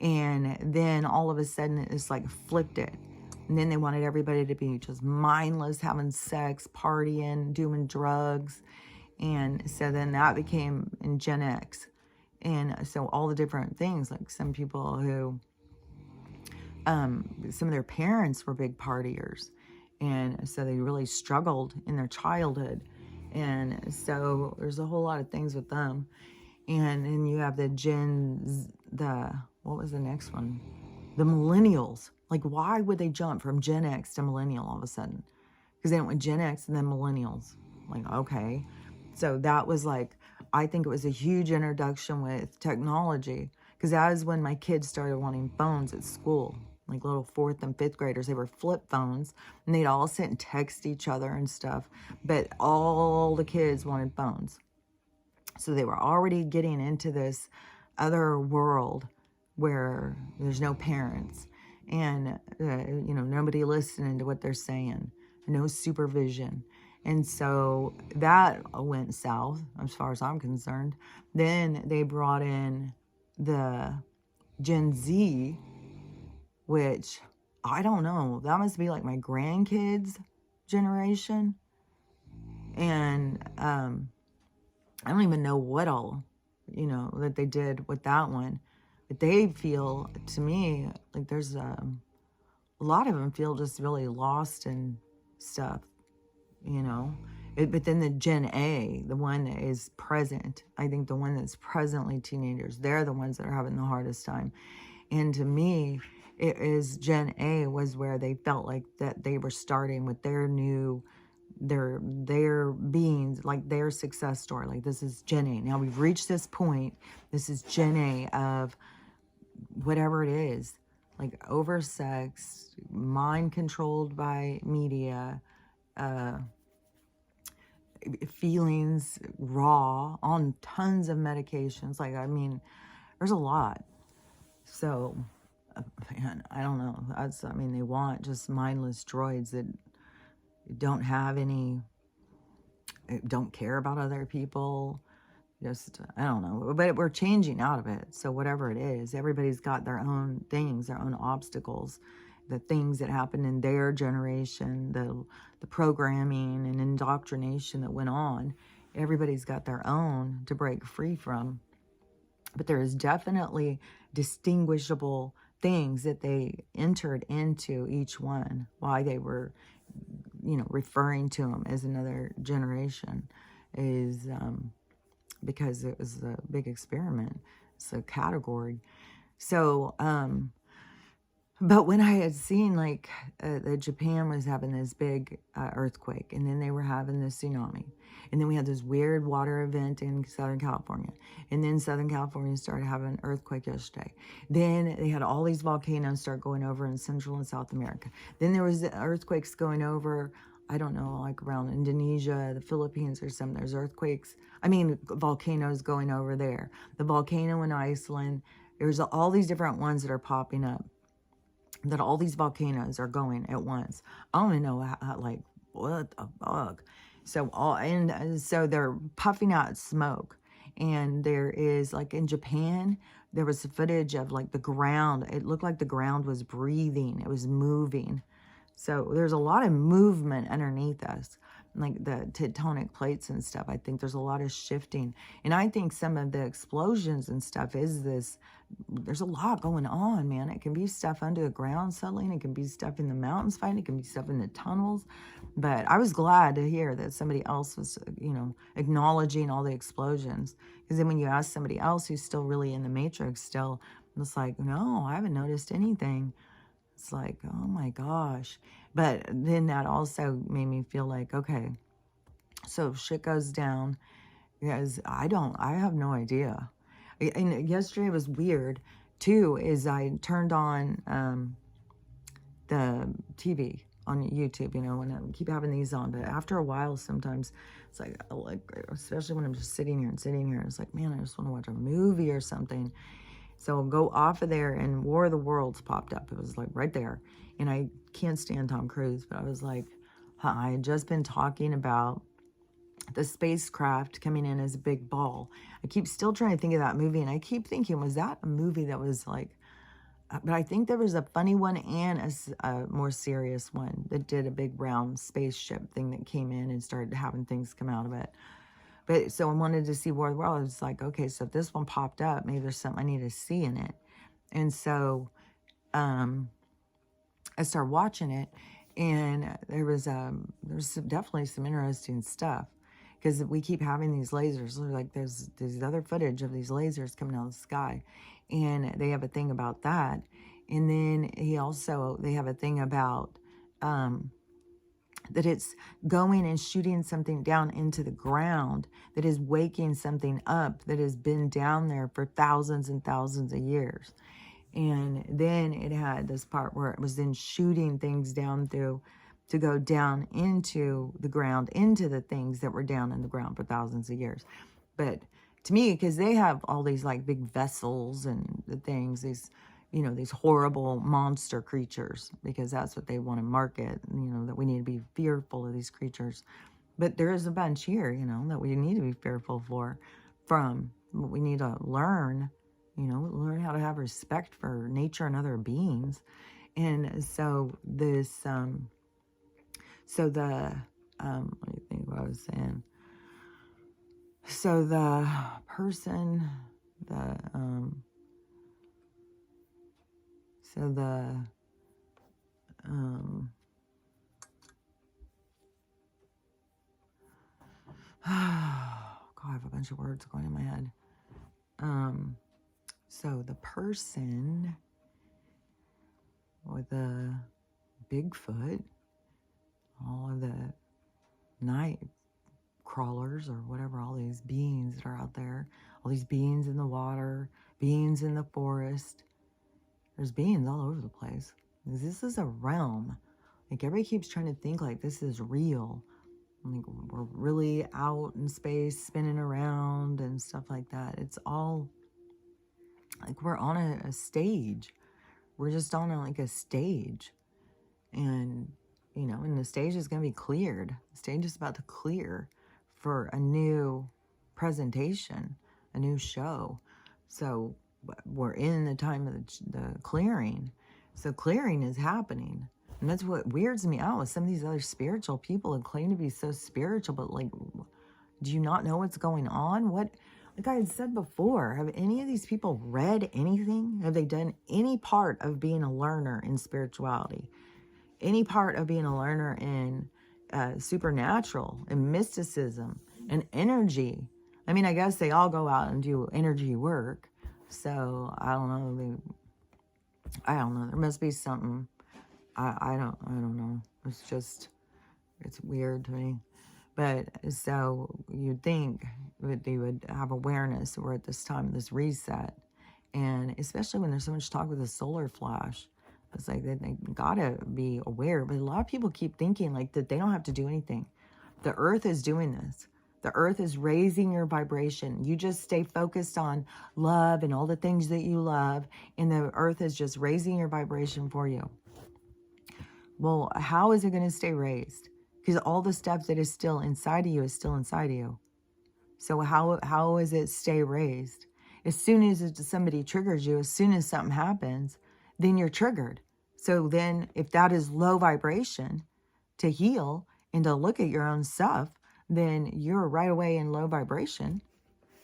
and then all of a sudden it's like flipped it, and then they wanted everybody to be just mindless, having sex, partying, doing drugs. And so then that became in Gen X. And so all the different things, like some people who some of their parents were big partiers, and so they really struggled in their childhood. And so there's a whole lot of things with them. And then you have what was the next one? The millennials. Like, why would they jump from Gen X to millennial all of a sudden? Because they went Gen X and then millennials. Like, okay. So that was like, I think it was a huge introduction with technology, because that is when my kids started wanting phones at school. Like little 4th and 5th graders, they were flip phones, and they'd all sit and text each other and stuff. But all the kids wanted phones. So they were already getting into this other world where there's no parents, and nobody listening to what they're saying, no supervision. And so that went south as far as I'm concerned. Then they brought in the Gen Z, which I don't know, that must be like my grandkids' generation. And I don't even know what all, that they did with that one. But they feel, to me, like there's a lot of them feel just really lost and stuff, But then the Gen A, the one that is present, I think the one that's presently teenagers, they're the ones that are having the hardest time. And to me, it is Gen A was where they felt like that they were starting with their new, their beings, like their success story. Like, this is Gen A. Now we've reached this point. This is Gen A of whatever it is, like oversexed, mind controlled by media, feelings raw on tons of medications. Like, I mean, there's a lot. So, man, I don't know. I mean, they want just mindless droids that don't have any, don't care about other people. Just, I don't know. But we're changing out of it. So whatever it is, everybody's got their own things, their own obstacles, the things that happened in their generation, the programming and indoctrination that went on. Everybody's got their own to break free from. But there is definitely distinguishable things that they entered into each one, why they were, referring to them as another generation, is because it was a big experiment. It's a category. So, but when I had seen like that Japan was having this big earthquake, and then they were having this tsunami, and then we had this weird water event in Southern California, and then Southern California started having an earthquake yesterday. Then they had all these volcanoes start going over in Central and South America. Then there was the earthquakes going over, I don't know, like around Indonesia, the Philippines or something. There's earthquakes, volcanoes going over there. The volcano in Iceland, there's all these different ones that are popping up, that all these volcanoes are going at once. I don't even know how, like, what the fuck? So they're puffing out smoke. And there is, like in Japan, there was footage of like the ground. It looked like the ground was breathing. It was moving. So there's a lot of movement underneath us, like the tectonic plates and stuff. I think there's a lot of shifting. And I think some of the explosions and stuff is this, there's a lot going on, man. It can be stuff under the ground settling. It can be stuff in the mountains fighting. It can be stuff in the tunnels. But I was glad to hear that somebody else was, acknowledging all the explosions. Because then when you ask somebody else who's still really in the matrix still, it's like, no, I haven't noticed anything. It's like, oh my gosh. But then that also made me feel like, okay, so if shit goes down, because I have no idea. And yesterday was weird too, is I turned on the TV on YouTube, when I keep having these on, but after a while, sometimes it's like, especially when I'm just sitting here, it's like, man, I just want to watch a movie or something. So I'll go off of there, and War of the Worlds popped up. It was like right there. And I can't stand Tom Cruise, but I was like, I had just been talking about the spacecraft coming in as a big ball. I keep still trying to think of that movie, and I keep thinking, was that a movie that was like, but I think there was a funny one and a more serious one that did a big round spaceship thing that came in and started having things come out of it. But so I wanted to see War of the Worlds. I was like, okay, so if this one popped up, maybe there's something I need to see in it. And so I started watching it, and there's definitely some interesting stuff, because we keep having these lasers. Like there's other footage of these lasers coming out of the sky, and they have a thing about that. And then they have a thing about that it's going and shooting something down into the ground that is waking something up that has been down there for thousands and thousands of years. And then it had this part where it was then shooting things down through to go down into the ground, into the things that were down in the ground for thousands of years. But to me, because they have all these like big vessels and the things, these horrible monster creatures, because that's what they want to market, that we need to be fearful of these creatures. But there is a bunch here, that we need to be fearful from. We need to learn how to have respect for nature and other beings. And so this, let me think what I was saying. So the person, God, I have a bunch of words going in my head. So the person with the Bigfoot, all of the night crawlers or whatever, all these beings that are out there, all these beings in the water, beings in the forest. There's beings all over the place. This is a realm. Like everybody keeps trying to think like this is real. Like we're really out in space, spinning around and stuff like that. It's all like we're on a stage. We're just on like a stage. And, and the stage is going to be cleared. The stage is about to clear for a new presentation, a new show. So we're in the time of the clearing. So clearing is happening. And that's what weirds me out with some of these other spiritual people who claim to be so spiritual, but like, do you not know what's going on? Like I had said before, have any of these people read anything? Have they done any part of being a learner in spirituality? Any part of being a learner in supernatural and mysticism and energy? I mean, I guess they all go out and do energy work. So I don't know. I don't know. There must be something. I don't know. It's weird to me. But so you'd think that they would have awareness. We're at this time, this reset. And especially when there's so much talk with the solar flash, it's like they gotta be aware. But a lot of people keep thinking like that they don't have to do anything. The earth is doing this. The earth is raising your vibration. You just stay focused on love and all the things that you love, and the earth is just raising your vibration for you. Well, how is it going to stay raised? Because all the stuff that is still inside of you is still inside of you. So how is it stay raised? As soon as somebody triggers you, as soon as something happens, then you're triggered. So then if that is low vibration, to heal and to look at your own stuff, then you're right away in low vibration.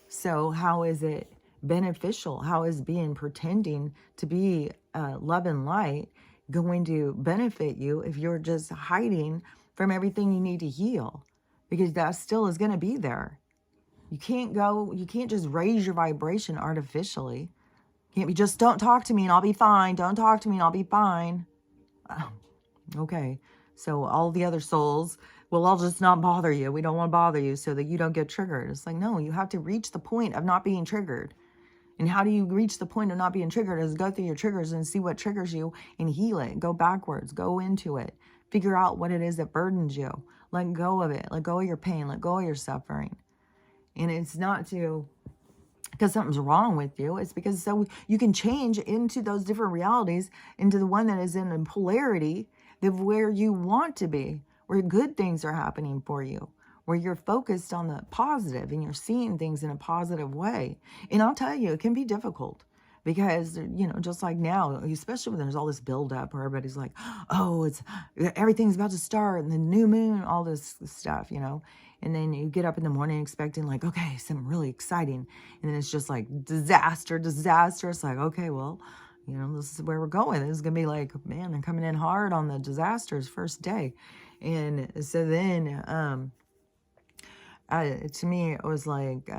So how is it beneficial? How is pretending to be love and light going to benefit you if you're just hiding from everything you need to heal? Because that still is going to be there. You can't just raise your vibration artificially. Can't be just, don't talk to me and I'll be fine. Don't talk to me and I'll be fine. Okay. So all the other souls, well, I'll just not bother you. We don't want to bother you so that you don't get triggered. It's like, no, you have to reach the point of not being triggered. And how do you reach the point of not being triggered is go through your triggers and see what triggers you and heal it. Go backwards, go into it. Figure out what it is that burdens you. Let go of it. Let go of your pain. Let go of your suffering. And it's not because something's wrong with you. It's because so you can change into those different realities, into the one that is in a polarity of where you want to be, where good things are happening for you, where you're focused on the positive and you're seeing things in a positive way. And I'll tell you, it can be difficult because, just like now, especially when there's all this buildup where everybody's like, oh, everything's about to start and the new moon, all this stuff, And then you get up in the morning expecting like, okay, something really exciting. And then it's just like disaster. It's like, okay, well, this is where we're going. This is going to be like, man, they're coming in hard on the disasters first day. And so then, to me, it was like,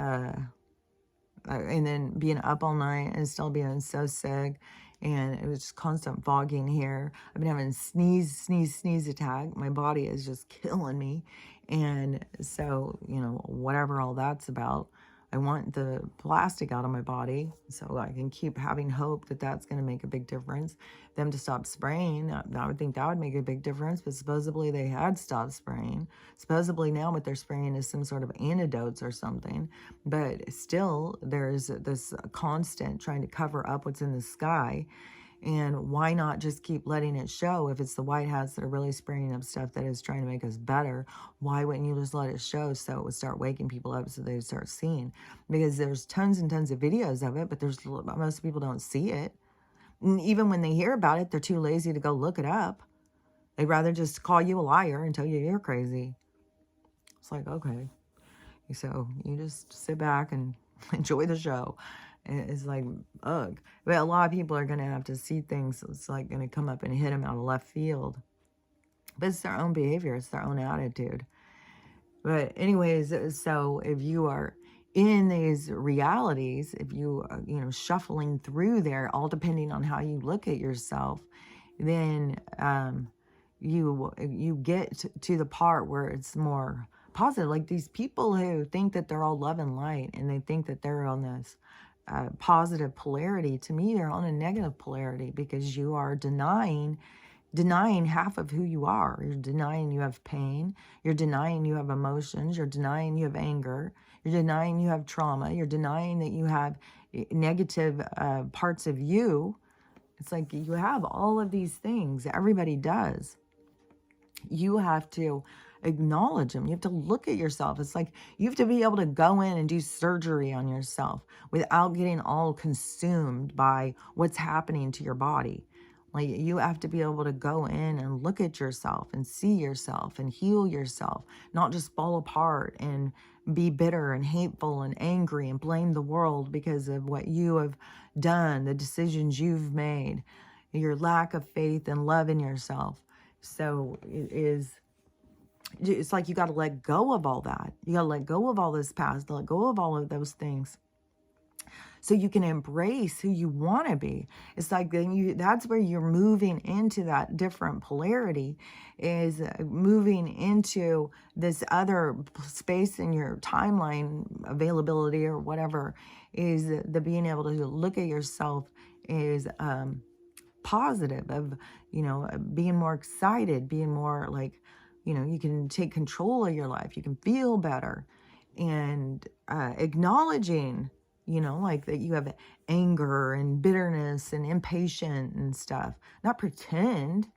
and then being up all night and still being so sick. And it was just constant fogging here. I've been having sneeze attack. My body is just killing me. And so, whatever all that's about, I want the plastic out of my body so I can keep having hope that that's going to make a big difference. Them to stop spraying, I would think that would make a big difference, but supposedly they had stopped spraying. Supposedly now what they're spraying is some sort of antidotes or something, but still there's this constant trying to cover up what's in the sky. And why not just keep letting it show? If it's the white hats that are really spraying up stuff that is trying to make us better, why wouldn't you just let it show so it would start waking people up so they would start seeing? Because there's tons and tons of videos of it, but most people don't see it. And even when they hear about it, they're too lazy to go look it up. They'd rather just call you a liar and tell you you're crazy. It's like, okay. So you just sit back and enjoy the show. It's like, ugh. But a lot of people are going to have to see things. It's like going to come up and hit them out of left field. But it's their own behavior. It's their own attitude. But anyways, so if you are in these realities, if you are, shuffling through there, all depending on how you look at yourself, then you get to the part where it's more positive. Like these people who think that they're all love and light and they think that they're on this positive polarity, to me they're on a negative polarity because you are denying denying half of who you are. You're denying you have pain. You're denying you have emotions. You're denying you have anger. You're denying you have trauma. You're denying that you have negative parts of you. It's like you have all of these things. Everybody does. You have to acknowledge them. You have to look at yourself. It's like you have to be able to go in and do surgery on yourself without getting all consumed by what's happening to your body. Like you have to be able to go in and look at yourself and see yourself and heal yourself, not just fall apart and be bitter and hateful and angry and blame the world because of what you have done, the decisions you've made, your lack of faith and love in yourself. So it's like you got to let go of all that. You got to let go of all this past, let go of all of those things, so you can embrace who you want to be. It's like that's where you're moving into that different polarity, is moving into this other space in your timeline availability or whatever, is the being able to look at yourself is positive, of, being more excited, being more like, you can take control of your life. You can feel better, and acknowledging, like that you have anger and bitterness and impatience and stuff. Not pretend.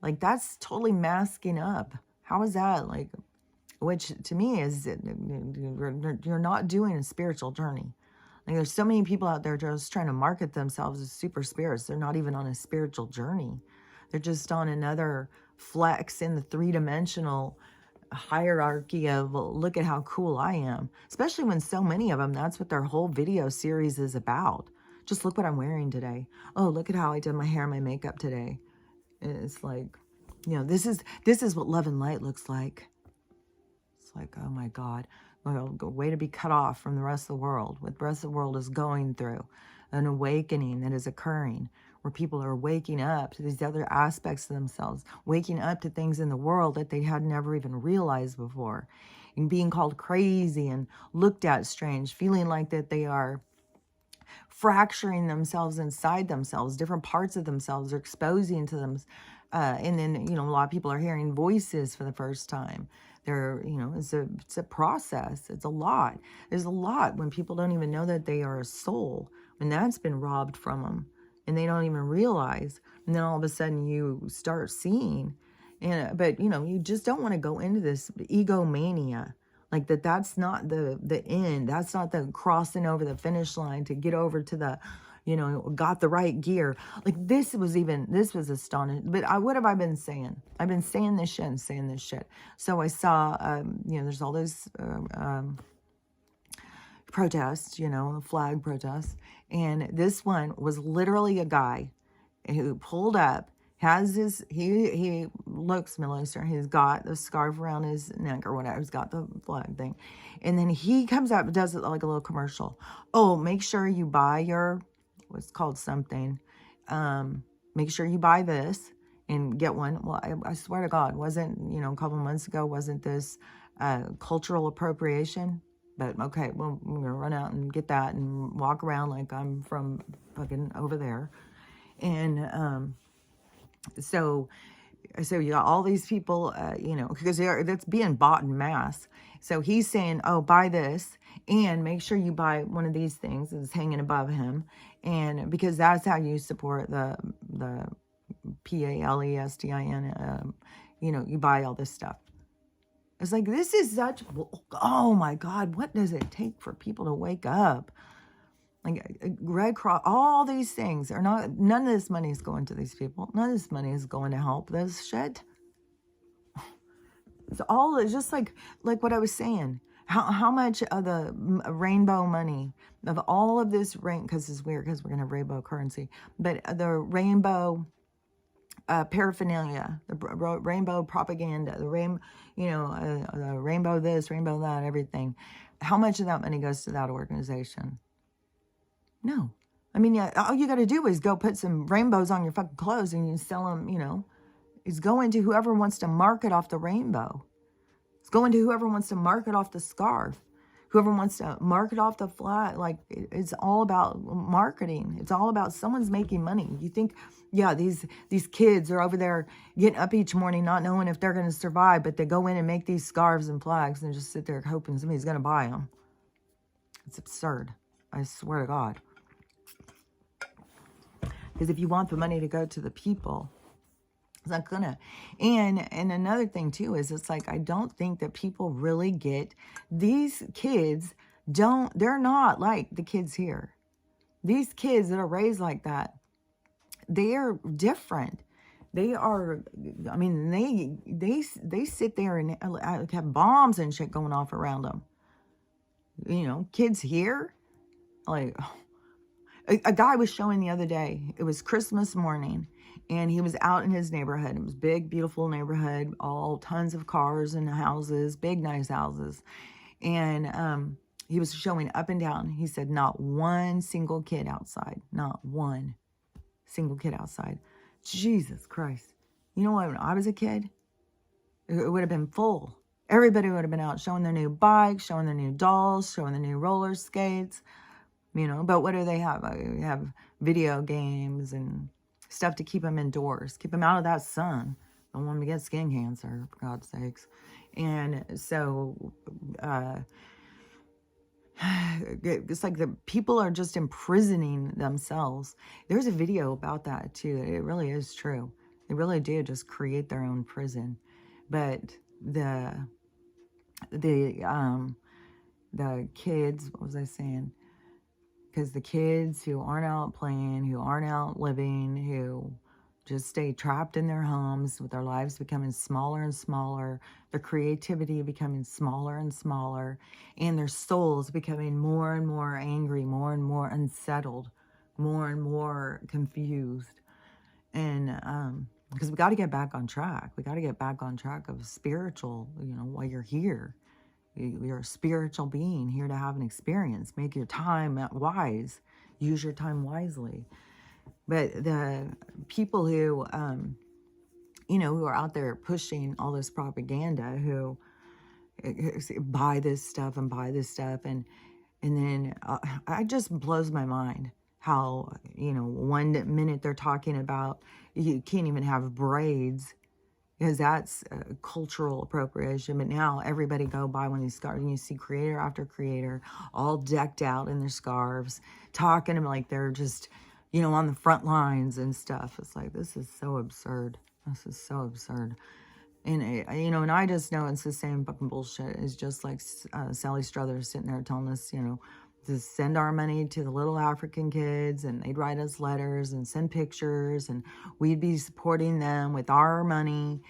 Like that's totally masking up. How is that? Like, which to me is, you're not doing a spiritual journey. Like there's so many people out there just trying to market themselves as super spirits. They're not even on a spiritual journey. They're just on another flex in the three-dimensional hierarchy of, well, look at how cool I am. Especially when so many of them, that's what their whole video series is about. Just look what I'm wearing today. Oh, look at how I did my hair and my makeup today. And it's like, this is what love and light looks like. It's like, oh my God. Well, a way to be cut off from the rest of the world. What the rest of the world is going through. An awakening that is occurring, where people are waking up to these other aspects of themselves, waking up to things in the world that they had never even realized before, and being called crazy and looked at strange, feeling like that they are fracturing themselves inside themselves. Different parts of themselves are exposing to them. And then, a lot of people are hearing voices for the first time. They're, it's a process. It's a lot. There's a lot when people don't even know that they are a soul, when that's been robbed from them and they don't even realize. And then all of a sudden you start seeing, but you just don't want to go into this egomania. Like that's not the end. That's not the crossing over the finish line to get over to the, got the right gear. Like this was astonishing. But what have I been saying? I've been saying this shit and saying this shit. So I saw, there's all those protests, flag protests. And this one was literally a guy who pulled up, has his, he looks militant. He's got the scarf around his neck or whatever. He's got the flag thing. And then he comes up and does it like a little commercial. Oh, make sure you buy your, what's called something. Make sure you buy this and get one. Well, I swear to God, wasn't, a couple months ago, wasn't this cultural appropriation? But okay, well, I'm going to run out and get that and walk around like I'm from fucking over there. And so you got all these people, because that's being bought in mass. So he's saying, oh, buy this and make sure you buy one of these things that's hanging above him. And because that's how you support the Palestine, you buy all this stuff. It's like, this is such, oh my God, what does it take for people to wake up? Like Red Cross, all these things are not, none of this money is going to these people. None of this money is going to help this shit. It's all just like what I was saying. How much of the rainbow money, of all of this because it's weird because we're going to have rainbow currency, but the rainbow paraphernalia, the rainbow propaganda, the rainbow this, rainbow that, everything. How much of that money goes to that organization? No. I mean, yeah, all you got to do is go put some rainbows on your fucking clothes and you sell them, It's going to whoever wants to market off the rainbow. It's going to whoever wants to market off the scarf. Whoever wants to market off the flag, like it's all about marketing. It's all about someone's making money. You think, yeah, these kids are over there getting up each morning not knowing if they're going to survive, but they go in and make these scarves and flags and just sit there hoping somebody's going to buy them. It's absurd. I swear to God. Because if you want the money to go to the people, it's not gonna. And another thing too is it's like I don't think that people really get these kids they're not like the kids here. These kids that are raised like that, they are different. They are, I mean, they sit there and have bombs and shit going off around them. You know, kids here, like a guy was showing the other day, it was Christmas morning, and he was out in his neighborhood. It was big, beautiful neighborhood, all tons of cars and houses, big, nice houses. And he was showing up and down. He said, not one single kid outside. Not one single kid outside. Jesus Christ. You know what? When I was a kid, it would have been full. Everybody would have been out showing their new bikes, showing their new dolls, showing their new roller skates. You know, but what do they have? They have video games and stuff to keep them indoors, keep them out of that sun. Don't want them to get skin cancer, for God's sakes. And so it's like the people are just imprisoning themselves. There's a video about that too. It really is true. They really do just create their own prison. But the kids, what was I saying? Because the kids who aren't out playing, who aren't out living, who just stay trapped in their homes with their lives becoming smaller and smaller, their creativity becoming smaller and smaller, and their souls becoming more and more angry, more and more unsettled, more and more confused. And because we got to get back on track. We got to get back on track of spiritual, you know, while you're here. You're a spiritual being here to have an experience. Make your time wise. Use your time wisely. But the people who, you know, who are out there pushing all this propaganda, who buy this stuff and buy this stuff, and then it just blows my mind how, you know, one minute they're talking about you can't even have braids, because that's cultural appropriation. But now everybody go buy one of these scarves, and you see creator after creator all decked out in their scarves, talking like they're just, you know, on the front lines and stuff. It's like, this is so absurd. This is so absurd. And, you know, and I just know it's the same fucking bullshit. It's just like Sally Struthers sitting there telling us, you know, to send our money to the little African kids, and they'd write us letters and send pictures, and we'd be supporting them with our money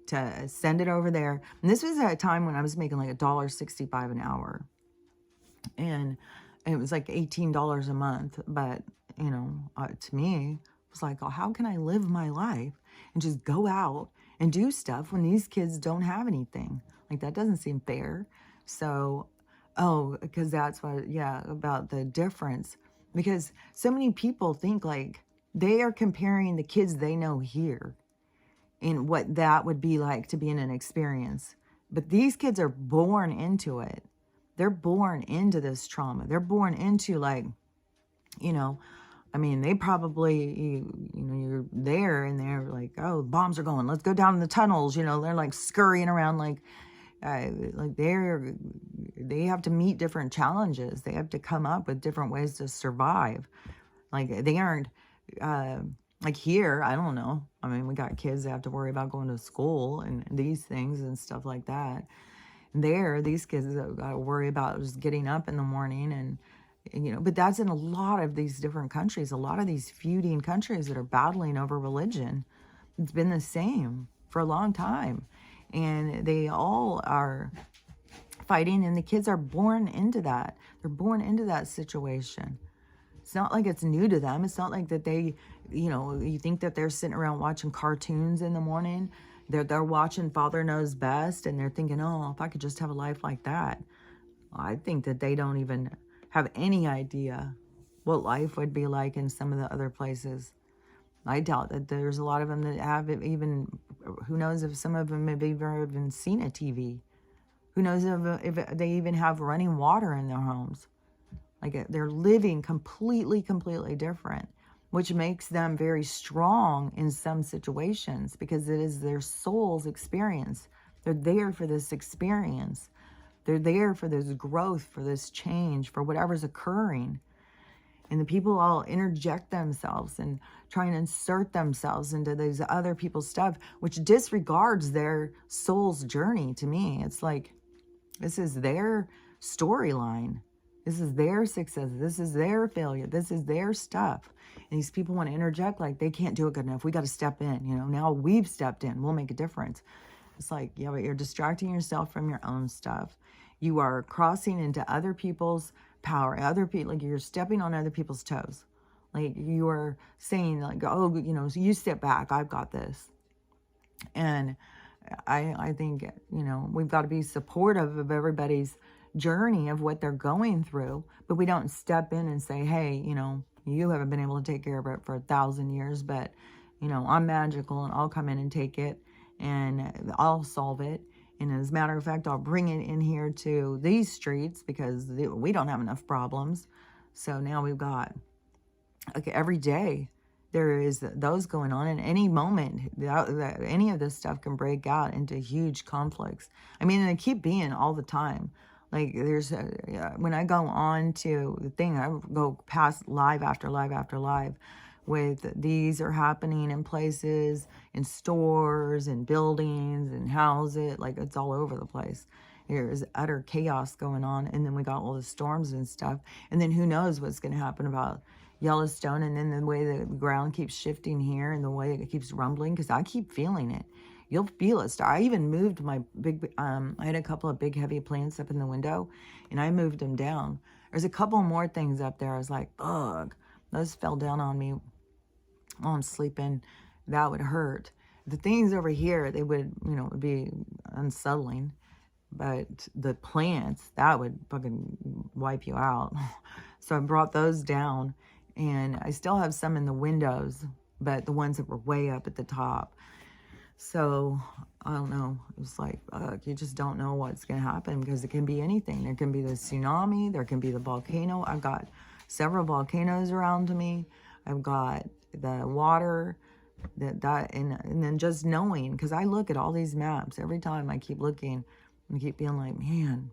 to send it over there. And this was at a time when I was making like $1.65 an hour, and it was like $18 a month. But, you know, to me, it was like, oh, how can I live my life and just go out and do stuff when these kids don't have anything? Like, that doesn't seem fair. So, oh, because that's what, yeah, about the difference. Because so many people think like they are comparing the kids they know here and what that would be like to be in an experience. But these kids are born into it. They're born into this trauma. They're born into, like, you know, I mean, they probably, you know, you're there and they're like, oh, bombs are going, let's go down in the tunnels. You know, they're like scurrying around like they have to meet different challenges. They have to come up with different ways to survive. Like, they aren't, like here, I don't know. I mean, we got kids that have to worry about going to school and these things and stuff like that. There, these kids got to worry about just getting up in the morning and, you know, but that's in a lot of these different countries, a lot of these feuding countries that are battling over religion. It's been the same for a long time. And they all are fighting, and the kids are born into that. They're born into that situation. It's not like it's new to them. It's not like that they, you know, you think that they're sitting around watching cartoons in the morning. They're watching Father Knows Best, and they're thinking, oh, if I could just have a life like that. I think that they don't even have any idea what life would be like in some of the other places. I doubt that there's a lot of them that have even, who knows if some of them have even seen a TV. Who knows if they even have running water in their homes? Like they're living completely different, which makes them very strong in some situations because it is their soul's experience. They're there for this experience. They're there for this growth, for this change, for whatever's occurring. And the people all interject themselves and try and insert themselves into these other people's stuff, which disregards their soul's journey. To me, it's like, this is their storyline. This is their success. This is their failure. This is their stuff. And these people want to interject like they can't do it good enough. We got to step in. You know, now we've stepped in. We'll make a difference. It's like, yeah, but you're distracting yourself from your own stuff. You are crossing into other people's power. Other people, like you're stepping on other people's toes. Like you are saying like, oh, you know, so you step back. I've got this. And I think, you know, we've got to be supportive of everybody's journey of what they're going through, but we don't step in and say, hey, you know, you haven't been able to take care of it for 1,000 years, but, you know, I'm magical and I'll come in and take it and I'll solve it. And as a matter of fact, I'll bring it in here to these streets because we don't have enough problems. So now we've got, okay, every day there is those going on. In any moment, any of this stuff can break out into huge conflicts. I mean, they keep being all the time. Like there's, when I go on to the thing, I go past live after live after live with these are happening in places, in stores, in buildings, in houses, like it's all over the place. There's utter chaos going on. And then we got all the storms and stuff. And then who knows what's going to happen about Yellowstone, and then the way the ground keeps shifting here and the way it keeps rumbling, because I keep feeling it. You'll feel it. I even moved my big, I had a couple of big heavy plants up in the window and I moved them down. There's a couple more things up there. I was like, ugh, those fell down on me while I'm sleeping. That would hurt. The things over here, they would, you know, be unsettling. But the plants, that would fucking wipe you out. So I brought those down. And I still have some in the windows, but the ones that were way up at the top. So, I don't know. It's like, you just don't know what's going to happen because it can be anything. There can be the tsunami. There can be the volcano. I've got several volcanoes around me. I've got the water. And then just knowing, because I look at all these maps. Every time I keep looking and keep being like, man,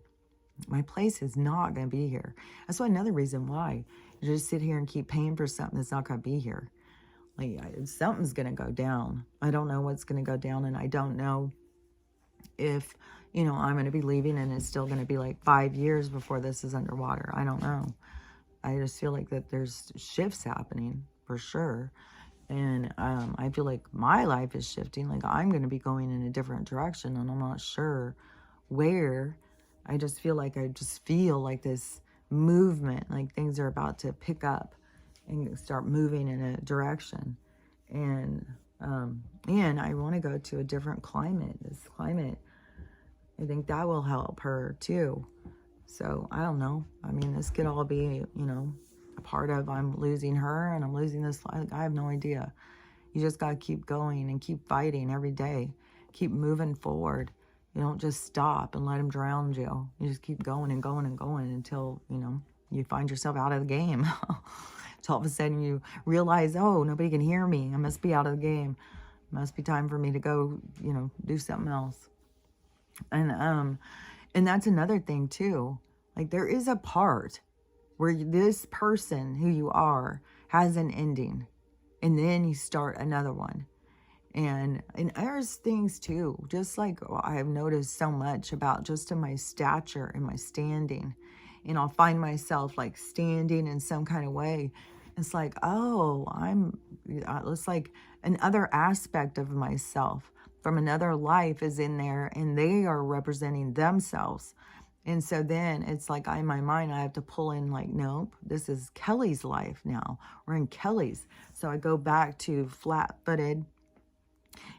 my place is not going to be here. That's why another reason why. You just sit here and keep paying for something that's not going to be here. Like, something's going to go down. I don't know what's going to go down, and I don't know if, you know, I'm going to be leaving and it's still going to be like 5 years before this is underwater. I don't know. I just feel like that there's shifts happening for sure. And I feel like my life is shifting. Like I'm going to be going in a different direction, and I'm not sure where. I just feel like this movement, like things are about to pick up and start moving in a direction. And I want to go to a different climate. This climate, I think that will help her too. So I don't know. I mean, this could all be, you know, a part of I'm losing her and I'm losing this. I have no idea. You just got to keep going and keep fighting every day. Keep moving forward. You don't just stop and let them drown you. You just keep going and going and going until, you know, you find yourself out of the game. Until all of a sudden you realize, oh, nobody can hear me. I must be out of the game. It must be time for me to go, you know, do something else. And that's another thing too. Like there is a part where this person who you are has an ending. And then you start another one. And there's things too, just like I've noticed so much about just in my stature and my standing. And I'll find myself like standing in some kind of way. It's like, oh, it's like another aspect of myself from another life is in there and they are representing themselves. And so then it's like in my mind, I have to pull in like, nope, this is Kelly's life now. We're in Kelly's. So I go back to flat-footed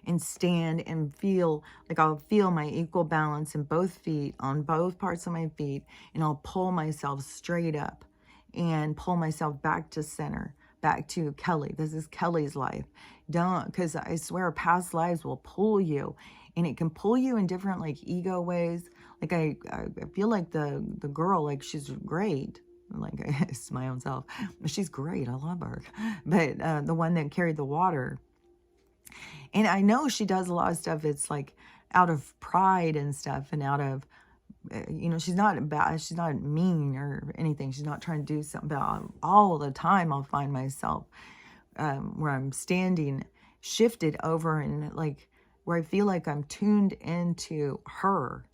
and stand and feel like I'll feel my equal balance in both feet, on both parts of my feet, and I'll pull myself straight up and pull myself back to center, back to Kelly. This is Kelly's life. Don't, because I swear past lives will pull you, and it can pull you in different like ego ways. Like I feel like the girl, like she's great. Like it's my own self. She's great. I love her. But the one that carried the water, and I know she does a lot of stuff. It's like out of pride and stuff, and out of you know, she's not bad. She's not mean or anything. She's not trying to do something. But all the time, I'll find myself where I'm standing, shifted over, and like where I feel like I'm tuned into her,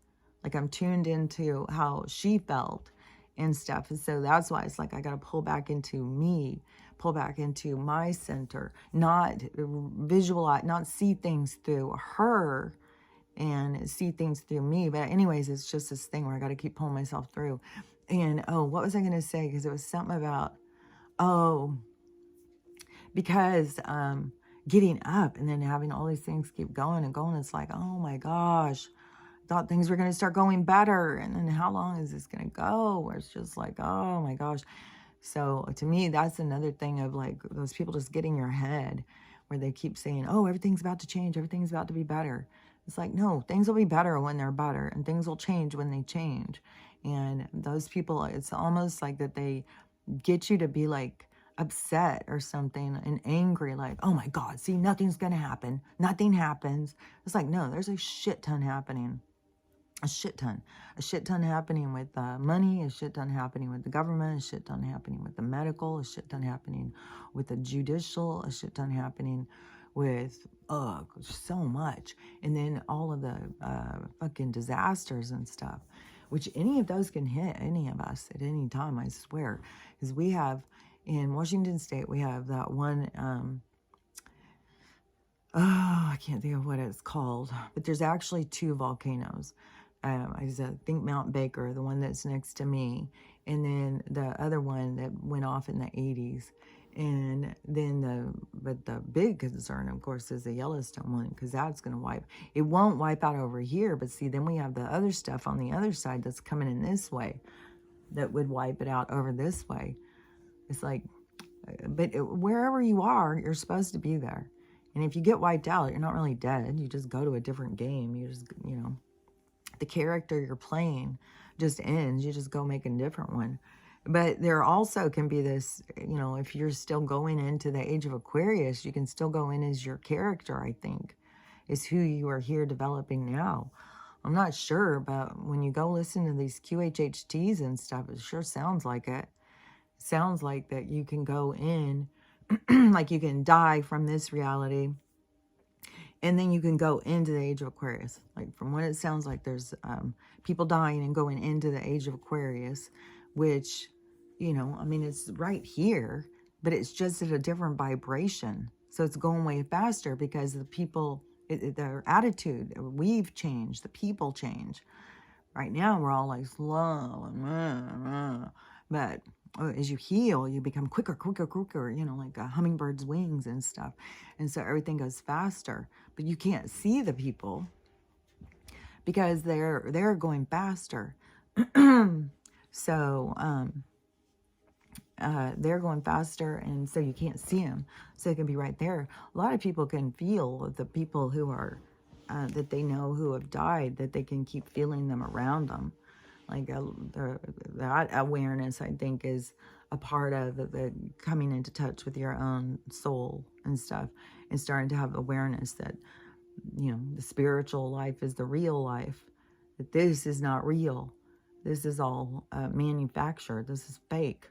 like I'm tuned into how she felt and stuff. And so that's why it's like I got to pull back into me, pull back into my center, not visualize, not see things through her and see things through me. But anyways, it's just this thing where I got to keep pulling myself through. And oh, what was I going to say? Because it was something about, oh, because getting up and then having all these things keep going and going, it's like, oh my gosh, thought things were going to start going better, and then how long is this going to go? Where it's just like, oh my gosh. So to me, that's another thing of like those people just getting your head, where they keep saying, oh, everything's about to change, everything's about to be better. It's like, no, things will be better when they're better, and things will change when they change. And those people, it's almost like that they get you to be like upset or something and angry, like, oh my God, see, nothing's gonna happen, nothing happens. It's like, no, there's a shit ton happening. A shit ton happening with money, a shit ton happening with the government, a shit ton happening with the medical, a shit ton happening with the judicial, a shit ton happening with so much. And then all of the fucking disasters and stuff, which any of those can hit any of us at any time, I swear. Because we have, in Washington State, we have that one, I can't think of what it's called, but there's actually 2 volcanoes. I think Mount Baker, the one that's next to me, and then the other one that went off in the 80s. And then but the big concern, of course, is the Yellowstone one, because that's going to wipe. It won't wipe out over here, but see, then we have the other stuff on the other side that's coming in this way that would wipe it out over this way. It's like, but wherever you are, you're supposed to be there. And if you get wiped out, you're not really dead. You just go to a different game. You just, you know, the character you're playing just ends. You just go make a different one. But there also can be this, you know, if you're still going into the age of Aquarius, you can still go in as your character, I think, is who you are here developing now. I'm not sure, but when you go listen to these QHHTs and stuff, it sure sounds like it. It sounds like that you can go in, like you can die from this reality, and then you can go into the age of Aquarius. Like from what it sounds like, there's people dying and going into the age of Aquarius, which, you know, I mean, it's right here, but it's just at a different vibration. So it's going way faster because the people, their attitude, we've changed, the people change. Right now, we're all like slow, but as you heal, you become quicker, you know, like a hummingbird's wings and stuff. And so everything goes faster, but you can't see the people because they're going faster. So, they're going faster, and so you can't see them. So it can be right there. A lot of people can feel the people who are, that they know who have died, that they can keep feeling them around them. Like that awareness, I think, is a part of the coming into touch with your own soul and stuff, and starting to have awareness that, you know, the spiritual life is the real life, that this is not real. This is all manufactured. This is fake.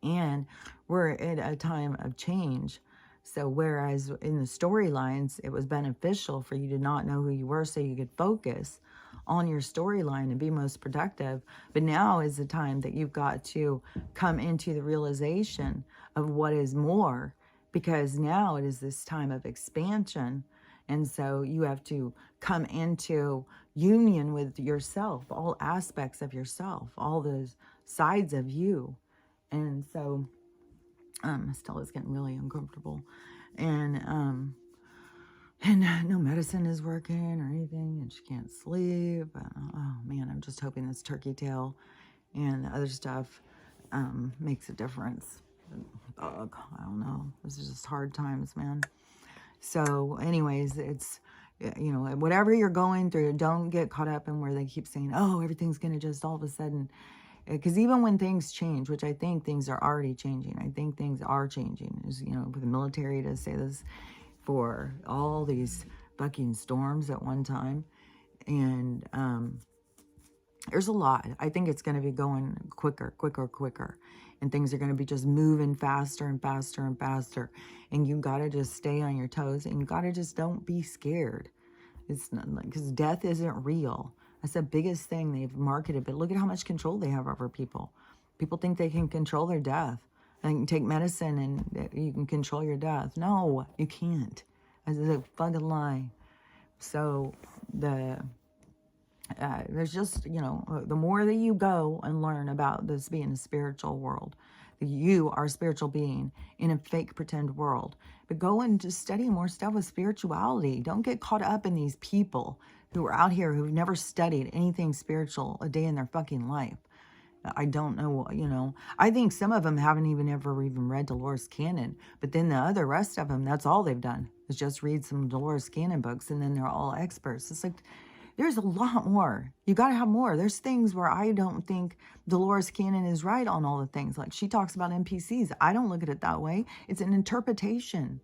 And we're at a time of change. So whereas in the storylines, it was beneficial for you to not know who you were so you could focus on your storyline and be most productive. But now is the time that you've got to come into the realization of what is more, because now it is this time of expansion. And so you have to come into union with yourself, all aspects of yourself, all those sides of you. And so Stella's getting really uncomfortable, and no medicine is working or anything, and she can't sleep. Oh man, I'm just hoping this turkey tail and the other stuff makes a difference. I don't know. This is just hard times, man. So anyways, it's You know, whatever you're going through, don't get caught up in where they keep saying, oh, everything's going to just all of a sudden. Because even when things change, which I think things are already changing, I think things are changing. You know, for the military to say this, for all these fucking storms at one time. And there's a lot. I think it's going to be going quicker. And things are going to be just moving faster and faster and faster. And you got to just stay on your toes. And you got to just don't be scared. It's not like, because death isn't real. That's the biggest thing they've marketed. But look at how much control they have over people. People think they can control their death. And you can take medicine and you can control your death. No, you can't. That's a fucking lie. So there's just, you know, the more that you go and learn about this being a spiritual world, that you are a spiritual being in a fake pretend world. But go and just study more stuff with spirituality. Don't get caught up in these people who are out here who've never studied anything spiritual a day in their fucking life. I don't know, you know. I think some of them haven't ever read Dolores Cannon. But then the rest of them, that's all they've done is just read some Dolores Cannon books, and then they're all experts. It's like, there's a lot more. You got to have more. There's things where I don't think Dolores Cannon is right on all the things. Like she talks about NPCs. I don't look at it that way. It's an interpretation.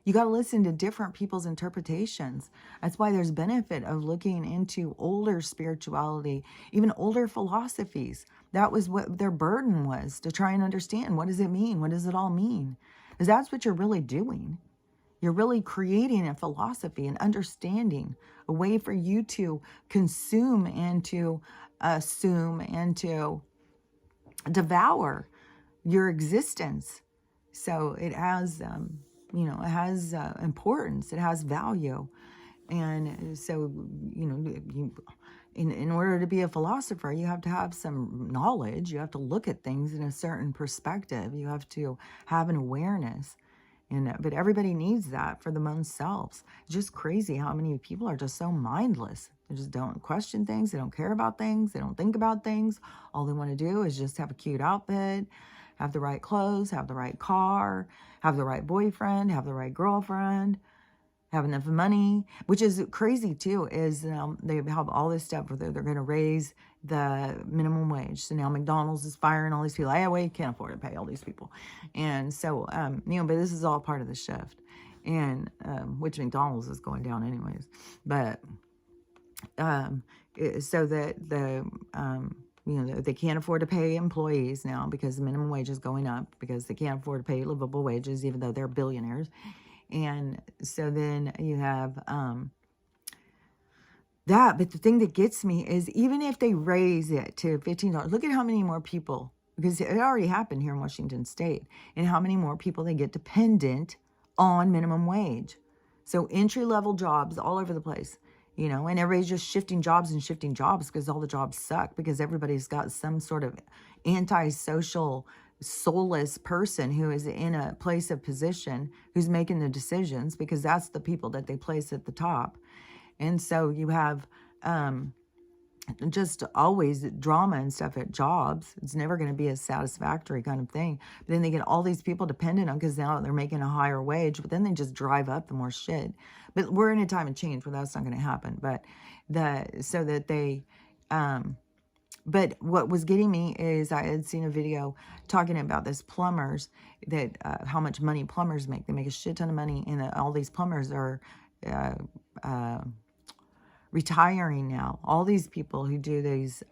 You got to listen to different people's interpretations. That's why there's benefit of looking into older spirituality, even older philosophies. That was what their burden was, to try and understand, what does it mean? What does it all mean? Because that's what you're really doing. You're really creating a philosophy, an understanding, a way for you to consume and to assume and to devour your existence. So it has, you know, it has importance. It has value. And so, you know, in order to be a philosopher, you have to have some knowledge. You have to look at things in a certain perspective. You have to have an awareness. But everybody needs that for themselves. It's just crazy how many people are just so mindless. They just don't question things. They don't care about things. They don't think about things. All they want to do is just have a cute outfit, have the right clothes, have the right car, have the right boyfriend, have the right girlfriend, have enough money. Which is crazy too, is they have all this stuff where they're going to raise the minimum wage. So now McDonald's is firing all these people. You can't afford to pay all these people. And so, you know, but this is all part of the shift. And, which McDonald's is going down anyways. But, so that you know, they can't afford to pay employees now because the minimum wage is going up because they can't afford to pay livable wages, even though they're billionaires. And so then you have, that, but the thing that gets me is even if they raise it to $15, look at how many more people, because it already happened here in Washington State, and how many more people they get dependent on minimum wage. So entry-level jobs all over the place, you know, and everybody's just shifting jobs because all the jobs suck, because everybody's got some sort of antisocial, soulless person who is in a place of position who's making the decisions, because that's the people that they place at the top. And so you have just always drama and stuff at jobs. It's never going to be a satisfactory kind of thing. But then they get all these people dependent on, because now they're making a higher wage, but then they just drive up the more shit. But we're in a time of change where that's not going to happen. But so that they, but what was getting me is I had seen a video talking about this plumbers, that how much money plumbers make. They make a shit ton of money, and all these plumbers are retiring now. All these people who do these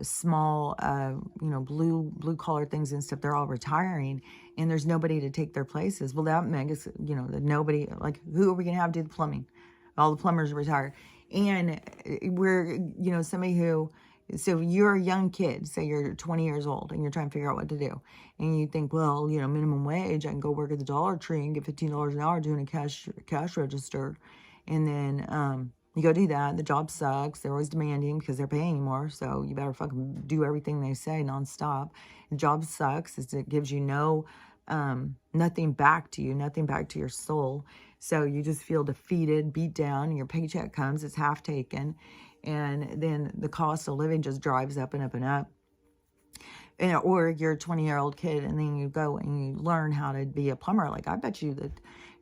small, you know, blue collar things and stuff, they're all retiring, and there's nobody to take their places. Well, that makes, you know, that nobody, like, who are we going to have do the plumbing? All the plumbers are retired. And we're, you know, somebody who, so you're a young kid, say you're 20 years old, and you're trying to figure out what to do. And you think, well, you know, minimum wage, I can go work at the Dollar Tree and get $15 an hour doing a cash register. And then you go do that. The job sucks. They're always demanding because they're paying more. So you better fucking do everything they say nonstop. The job sucks. It gives you nothing back to you, nothing back to your soul. So you just feel defeated, beat down, and your paycheck comes, it's half taken. And then the cost of living just drives up and up and up. or you're a 20-year-old kid and then you go and you learn how to be a plumber. Like, I bet you that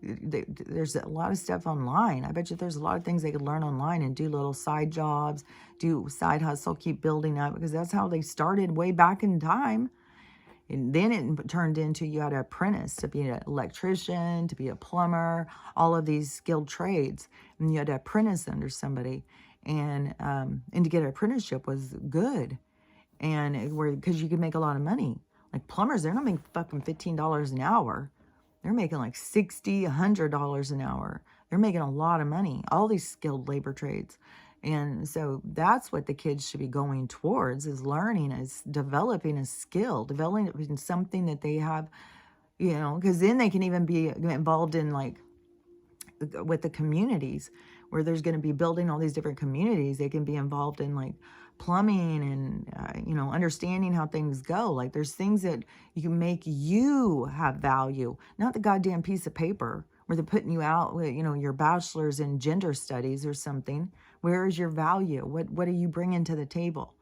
there's a lot of stuff online. I bet you there's a lot of things they could learn online and do little side jobs, do side hustle, keep building up, because that's how they started way back in time. And then it turned into, you had to apprentice to be an electrician, to be a plumber, all of these skilled trades. And you had to apprentice under somebody. And to get an apprenticeship was good. And because you could make a lot of money. Like plumbers, they're not making fucking $15 an hour. They're making like $60, $100 an hour. They're making a lot of money. All these skilled labor trades. And so that's what the kids should be going towards, is learning, is developing a skill, developing something that they have, you know, because then they can even be involved in, like, with the communities where there's going to be building all these different communities. They can be involved in, like, plumbing and, you know, understanding how things go. Like, there's things that you can make you have value, not the goddamn piece of paper where they're putting you out with, you know, your bachelor's in gender studies or something. Where is your value? What are you bringing to the table?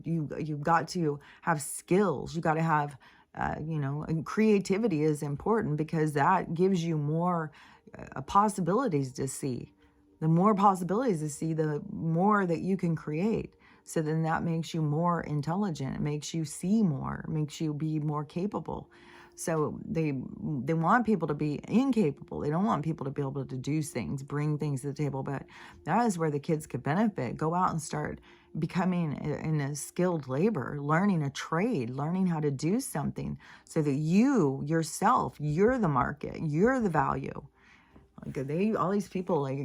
You've got to have skills. You got to have, you know, and creativity is important, because that gives you more possibilities to see. The more possibilities to see, the more that you can create. So then that makes you more intelligent. It makes you see more. It makes you be more capable. So they want people to be incapable. They don't want people to be able to do things, bring things to the table. But that is where the kids could benefit. Go out and start becoming in a skilled labor, learning a trade, learning how to do something, so that you yourself, you're the market, you're the value. Like, all these people, like,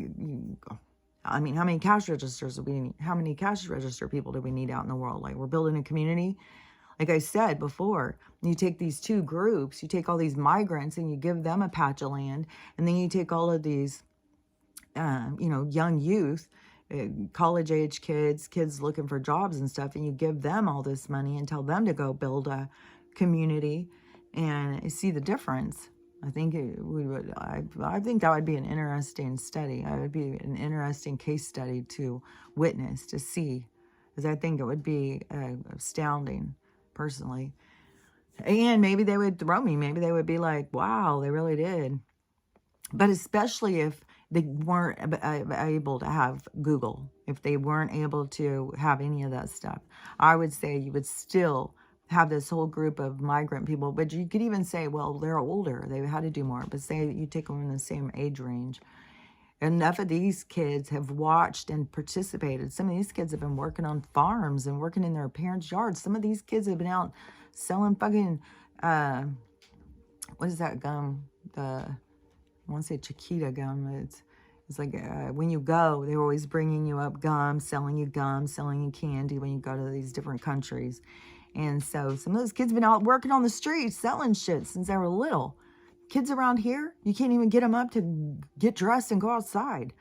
I mean, how many cash registers do we need? How many cash register people do we need out in the world? Like, we're building a community. Like I said before, you take these two groups, you take all these migrants and you give them a patch of land, and then you take all of these, you know, young youth, college-age kids looking for jobs and stuff, and you give them all this money and tell them to go build a community and see the difference. I think I think that would be an interesting study. It would be an interesting case study to witness, to see, because I think it would be astounding, personally. And maybe they would throw me. Maybe they would be like, wow, they really did. But especially if they weren't able to have Google, if they weren't able to have any of that stuff, I would say you would still have this whole group of migrant people. But you could even say, well, they're older, they've had to do more. But say that you take them in the same age range. Enough of these kids have watched and participated. Some of these kids have been working on farms and working in their parents' yards. Some of these kids have been out selling fucking, what is that gum? I want to say Chiquita gum. It's like, when you go, they're always bringing you up gum, selling you candy when you go to these different countries. And so some of those kids have been out working on the streets, selling shit since they were little. Kids around here, you can't even get them up to get dressed and go outside.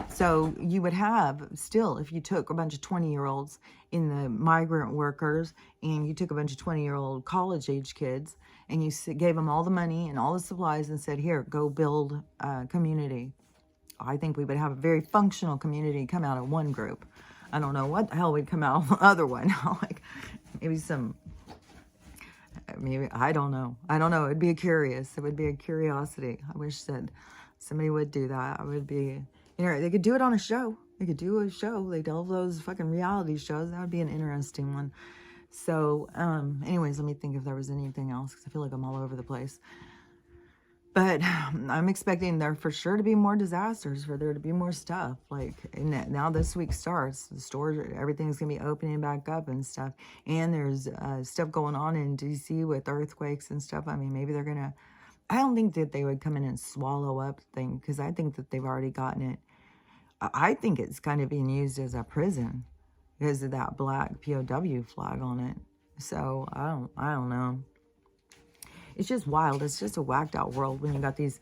So you would have still, if you took a bunch of 20-year-olds in the migrant workers, and you took a bunch of 20-year-old college-age kids, and you gave them all the money and all the supplies and said, here, go build a community. I think we would have a very functional community come out of one group. I don't know what the hell would come out of the other one. Like, maybe, I don't know. It'd be curious. It would be a curiosity. I wish that somebody would do that. I would be, you know, they could do it on a show. They could do a show. They do those fucking reality shows. That would be an interesting one. So, anyways, let me think if there was anything else, because I feel like I'm all over the place. But I'm expecting there for sure to be more disasters, for there to be more stuff. Like, and now this week starts, the stores, everything's going to be opening back up and stuff. And there's stuff going on in D.C. with earthquakes and stuff. I mean, maybe they're going to, I don't think that they would come in and swallow up things, because I think that they've already gotten it. I think it's kind of being used as a prison because of that black POW flag on it. So I don't know. It's just wild. It's just a whacked out world when you got these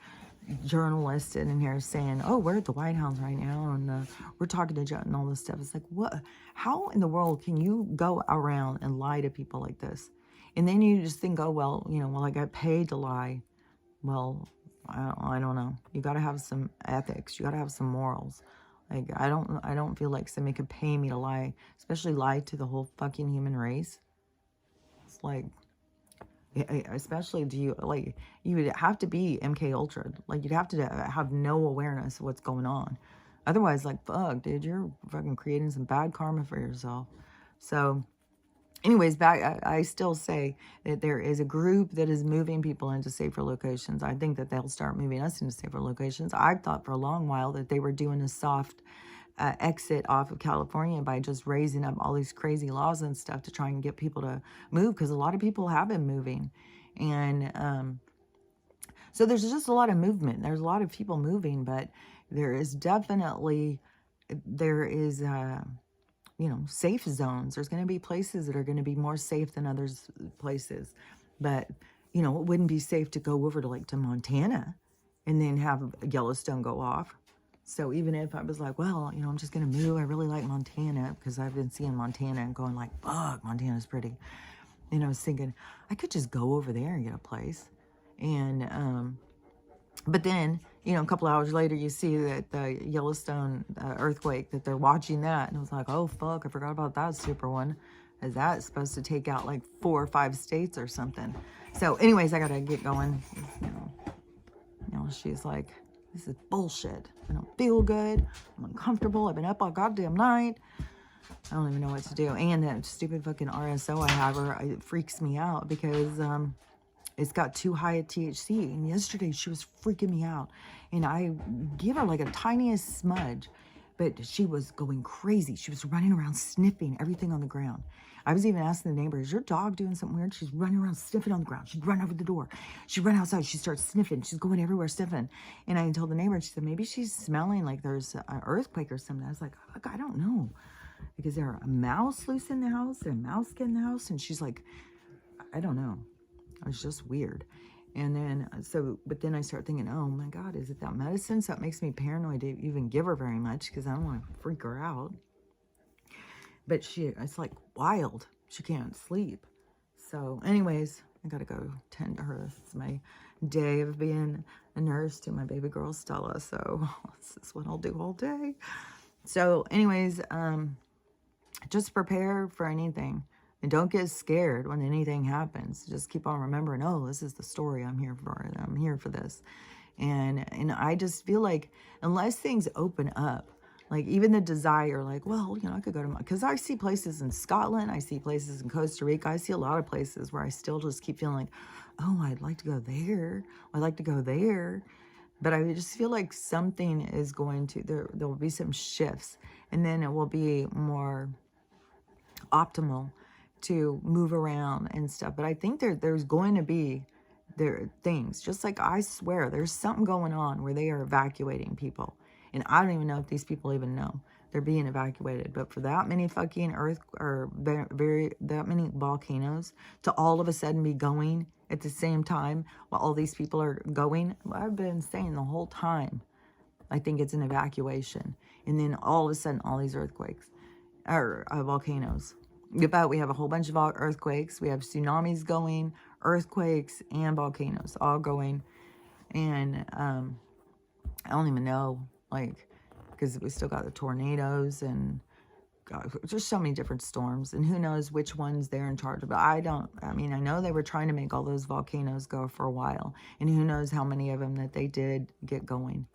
journalists sitting here saying, oh, we're at the White House right now, and we're talking to Joe and all this stuff. It's like, what? How in the world can you go around and lie to people like this? And then you just think, oh, well, you know, well, I got paid to lie. Well, I don't know. You got to have some ethics. You got to have some morals. Like, I don't feel like somebody could pay me to lie, especially lie to the whole fucking human race. levels. Like, especially you would have to be MK Ultra. Like, you'd have to have no awareness of what's going on. Otherwise, like, fuck, dude, you're fucking creating some bad karma for yourself. So, anyways, I still say that there is a group that is moving people into safer locations. I think that they'll start moving us into safer locations. I've thought for a long while that they were doing a soft exit off of California by just raising up all these crazy laws and stuff to try and get people to move, because a lot of people have been moving. And so there's just a lot of movement. There's a lot of people moving, but there is definitely, safe zones. There's going to be places that are going to be more safe than others places. But, it wouldn't be safe to go over to Montana and then have Yellowstone go off. So even if I was like, well, I'm just going to move. I really like Montana because I've been seeing Montana and going like, fuck, Montana's pretty. And I was thinking, I could just go over there and get a place. And, but then, a couple hours later, you see that the Yellowstone earthquake, that they're watching that. And I was like, oh, fuck, I forgot about that super one. Is that supposed to take out like 4 or 5 states or something? So anyways, I got to get going. She's like, this is bullshit. I don't feel good. I'm uncomfortable. I've been up all goddamn night. I don't even know what to do. And that stupid fucking RSO I have, it freaks me out because it's got too high a THC. And yesterday she was freaking me out. And I give her like a tiniest smudge, but she was going crazy. She was running around sniffing everything on the ground. I was even asking the neighbor, is your dog doing something weird? She's running around sniffing on the ground. She'd run over the door. She'd run outside. She starts sniffing. She's going everywhere sniffing. And I told the neighbor, and she said, maybe she's smelling like there's an earthquake or something. I was like, fuck, I don't know. Because there a mouse loose in the house and a mouse get in the house. And she's like, I don't know. It was just weird. And then, but then I start thinking, oh my God, is it that medicine? So it makes me paranoid to even give her very much because I don't want to freak her out. But it's like wild. She can't sleep. So anyways, I got to go tend to her. It's my day of being a nurse to my baby girl, Stella. So this is what I'll do all day. So anyways, just prepare for anything. And don't get scared when anything happens. Just keep on remembering, oh, this is the story I'm here for. I'm here for this. And I just feel like unless things open up, like even the desire, like, well, I could go to, because I see places in Scotland, I see places in Costa Rica, I see a lot of places where I still just keep feeling like, oh, I'd like to go there. I'd like to go there. But I just feel like something is going to, there will be some shifts, and then it will be more optimal to move around and stuff. But I think there's going to be things, just like I swear there's something going on where they are evacuating people. And I don't even know if these people even know they're being evacuated. But for that many fucking that many volcanoes to all of a sudden be going at the same time while all these people are going, I've been saying the whole time, I think it's an evacuation. And then all of a sudden, all these earthquakes or volcanoes. But we have a whole bunch of earthquakes. We have tsunamis going, earthquakes, and volcanoes all going. And I don't even know, like, because we still got the tornadoes and God, just so many different storms. And who knows which ones they're in charge of. But I know they were trying to make all those volcanoes go for a while. And who knows how many of them that they did get going.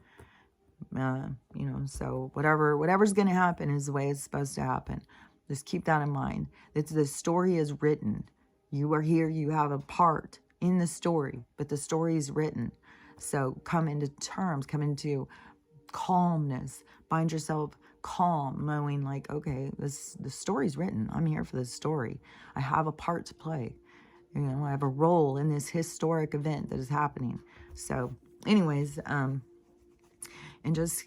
So whatever's going to happen is the way it's supposed to happen. Just keep that in mind. The story is written. You are here. You have a part in the story, but the story is written. So come into terms, come into calmness. Find yourself calm, knowing like, okay, the story's written. I'm here for this story. I have a part to play. I have a role in this historic event that is happening. So anyways, and just,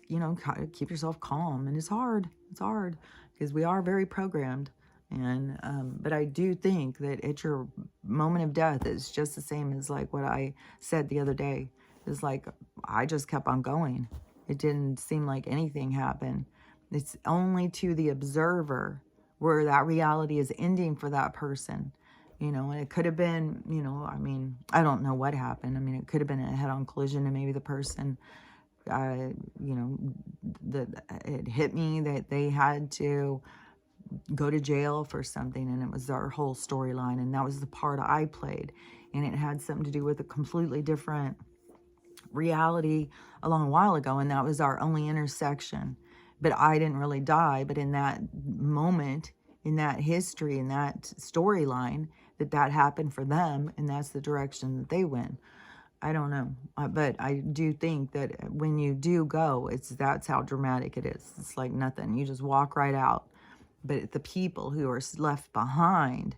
keep yourself calm. And it's hard. It's hard. Because we are very programmed. And but I do think that at your moment of death is just the same as like what I said the other day. It's like I just kept on going. It didn't seem like anything happened. It's only to the observer where that reality is ending for that person. And it could have been, I don't know what happened. It could have been a head-on collision and maybe the person that it hit me, that they had to go to jail for something, and it was our whole storyline, and that was the part I played, and it had something to do with a completely different reality a long while ago, and that was our only intersection. But I didn't really die, but in that moment, in that history, in that storyline, that happened for them, and that's the direction that they went. I don't know, but I do think that when you do go, that's how dramatic it is. It's like nothing. You just walk right out. But the people who are left behind,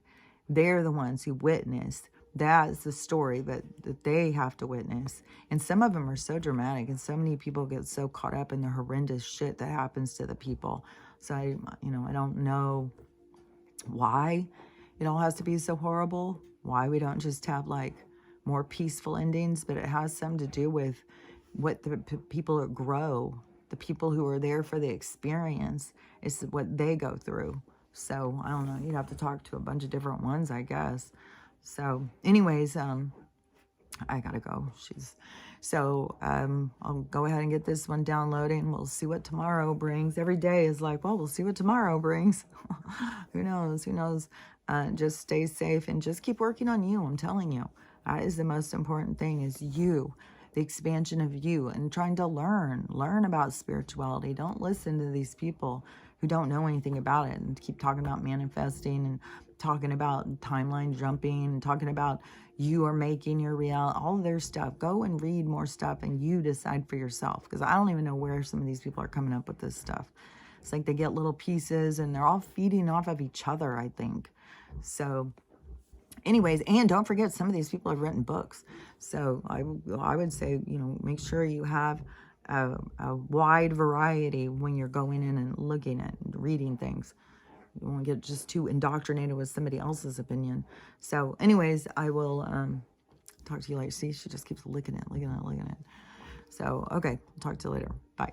they're the ones who witness. That's the story that they have to witness. And some of them are so dramatic, and so many people get so caught up in the horrendous shit that happens to the people. So I don't know why it all has to be so horrible, why we don't just have like more peaceful endings, but it has something to do with what the people that grow, the people who are there for the experience, is what they go through. So I don't know, you'd have to talk to a bunch of different ones, I guess. So anyways, I gotta go. I'll go ahead and get this one downloading. We'll see what tomorrow brings. Every day is like, well, we'll see what tomorrow brings. Who knows? Just stay safe and just keep working on you. I'm telling you, that is the most important thing, is you, the expansion of you, and trying to learn about spirituality. Don't listen to these people who don't know anything about it and keep talking about manifesting and talking about timeline jumping and talking about you are making your reality, all of their stuff. Go and read more stuff and you decide for yourself, because I don't even know where some of these people are coming up with this stuff. It's like they get little pieces and they're all feeding off of each other, I think. So anyways, and don't forget, some of these people have written books. So I would say, make sure you have a wide variety when you're going in and looking at reading things. You won't get just too indoctrinated with somebody else's opinion. So anyways, I will talk to you later. See, she just keeps licking it. So, okay, talk to you later. Bye.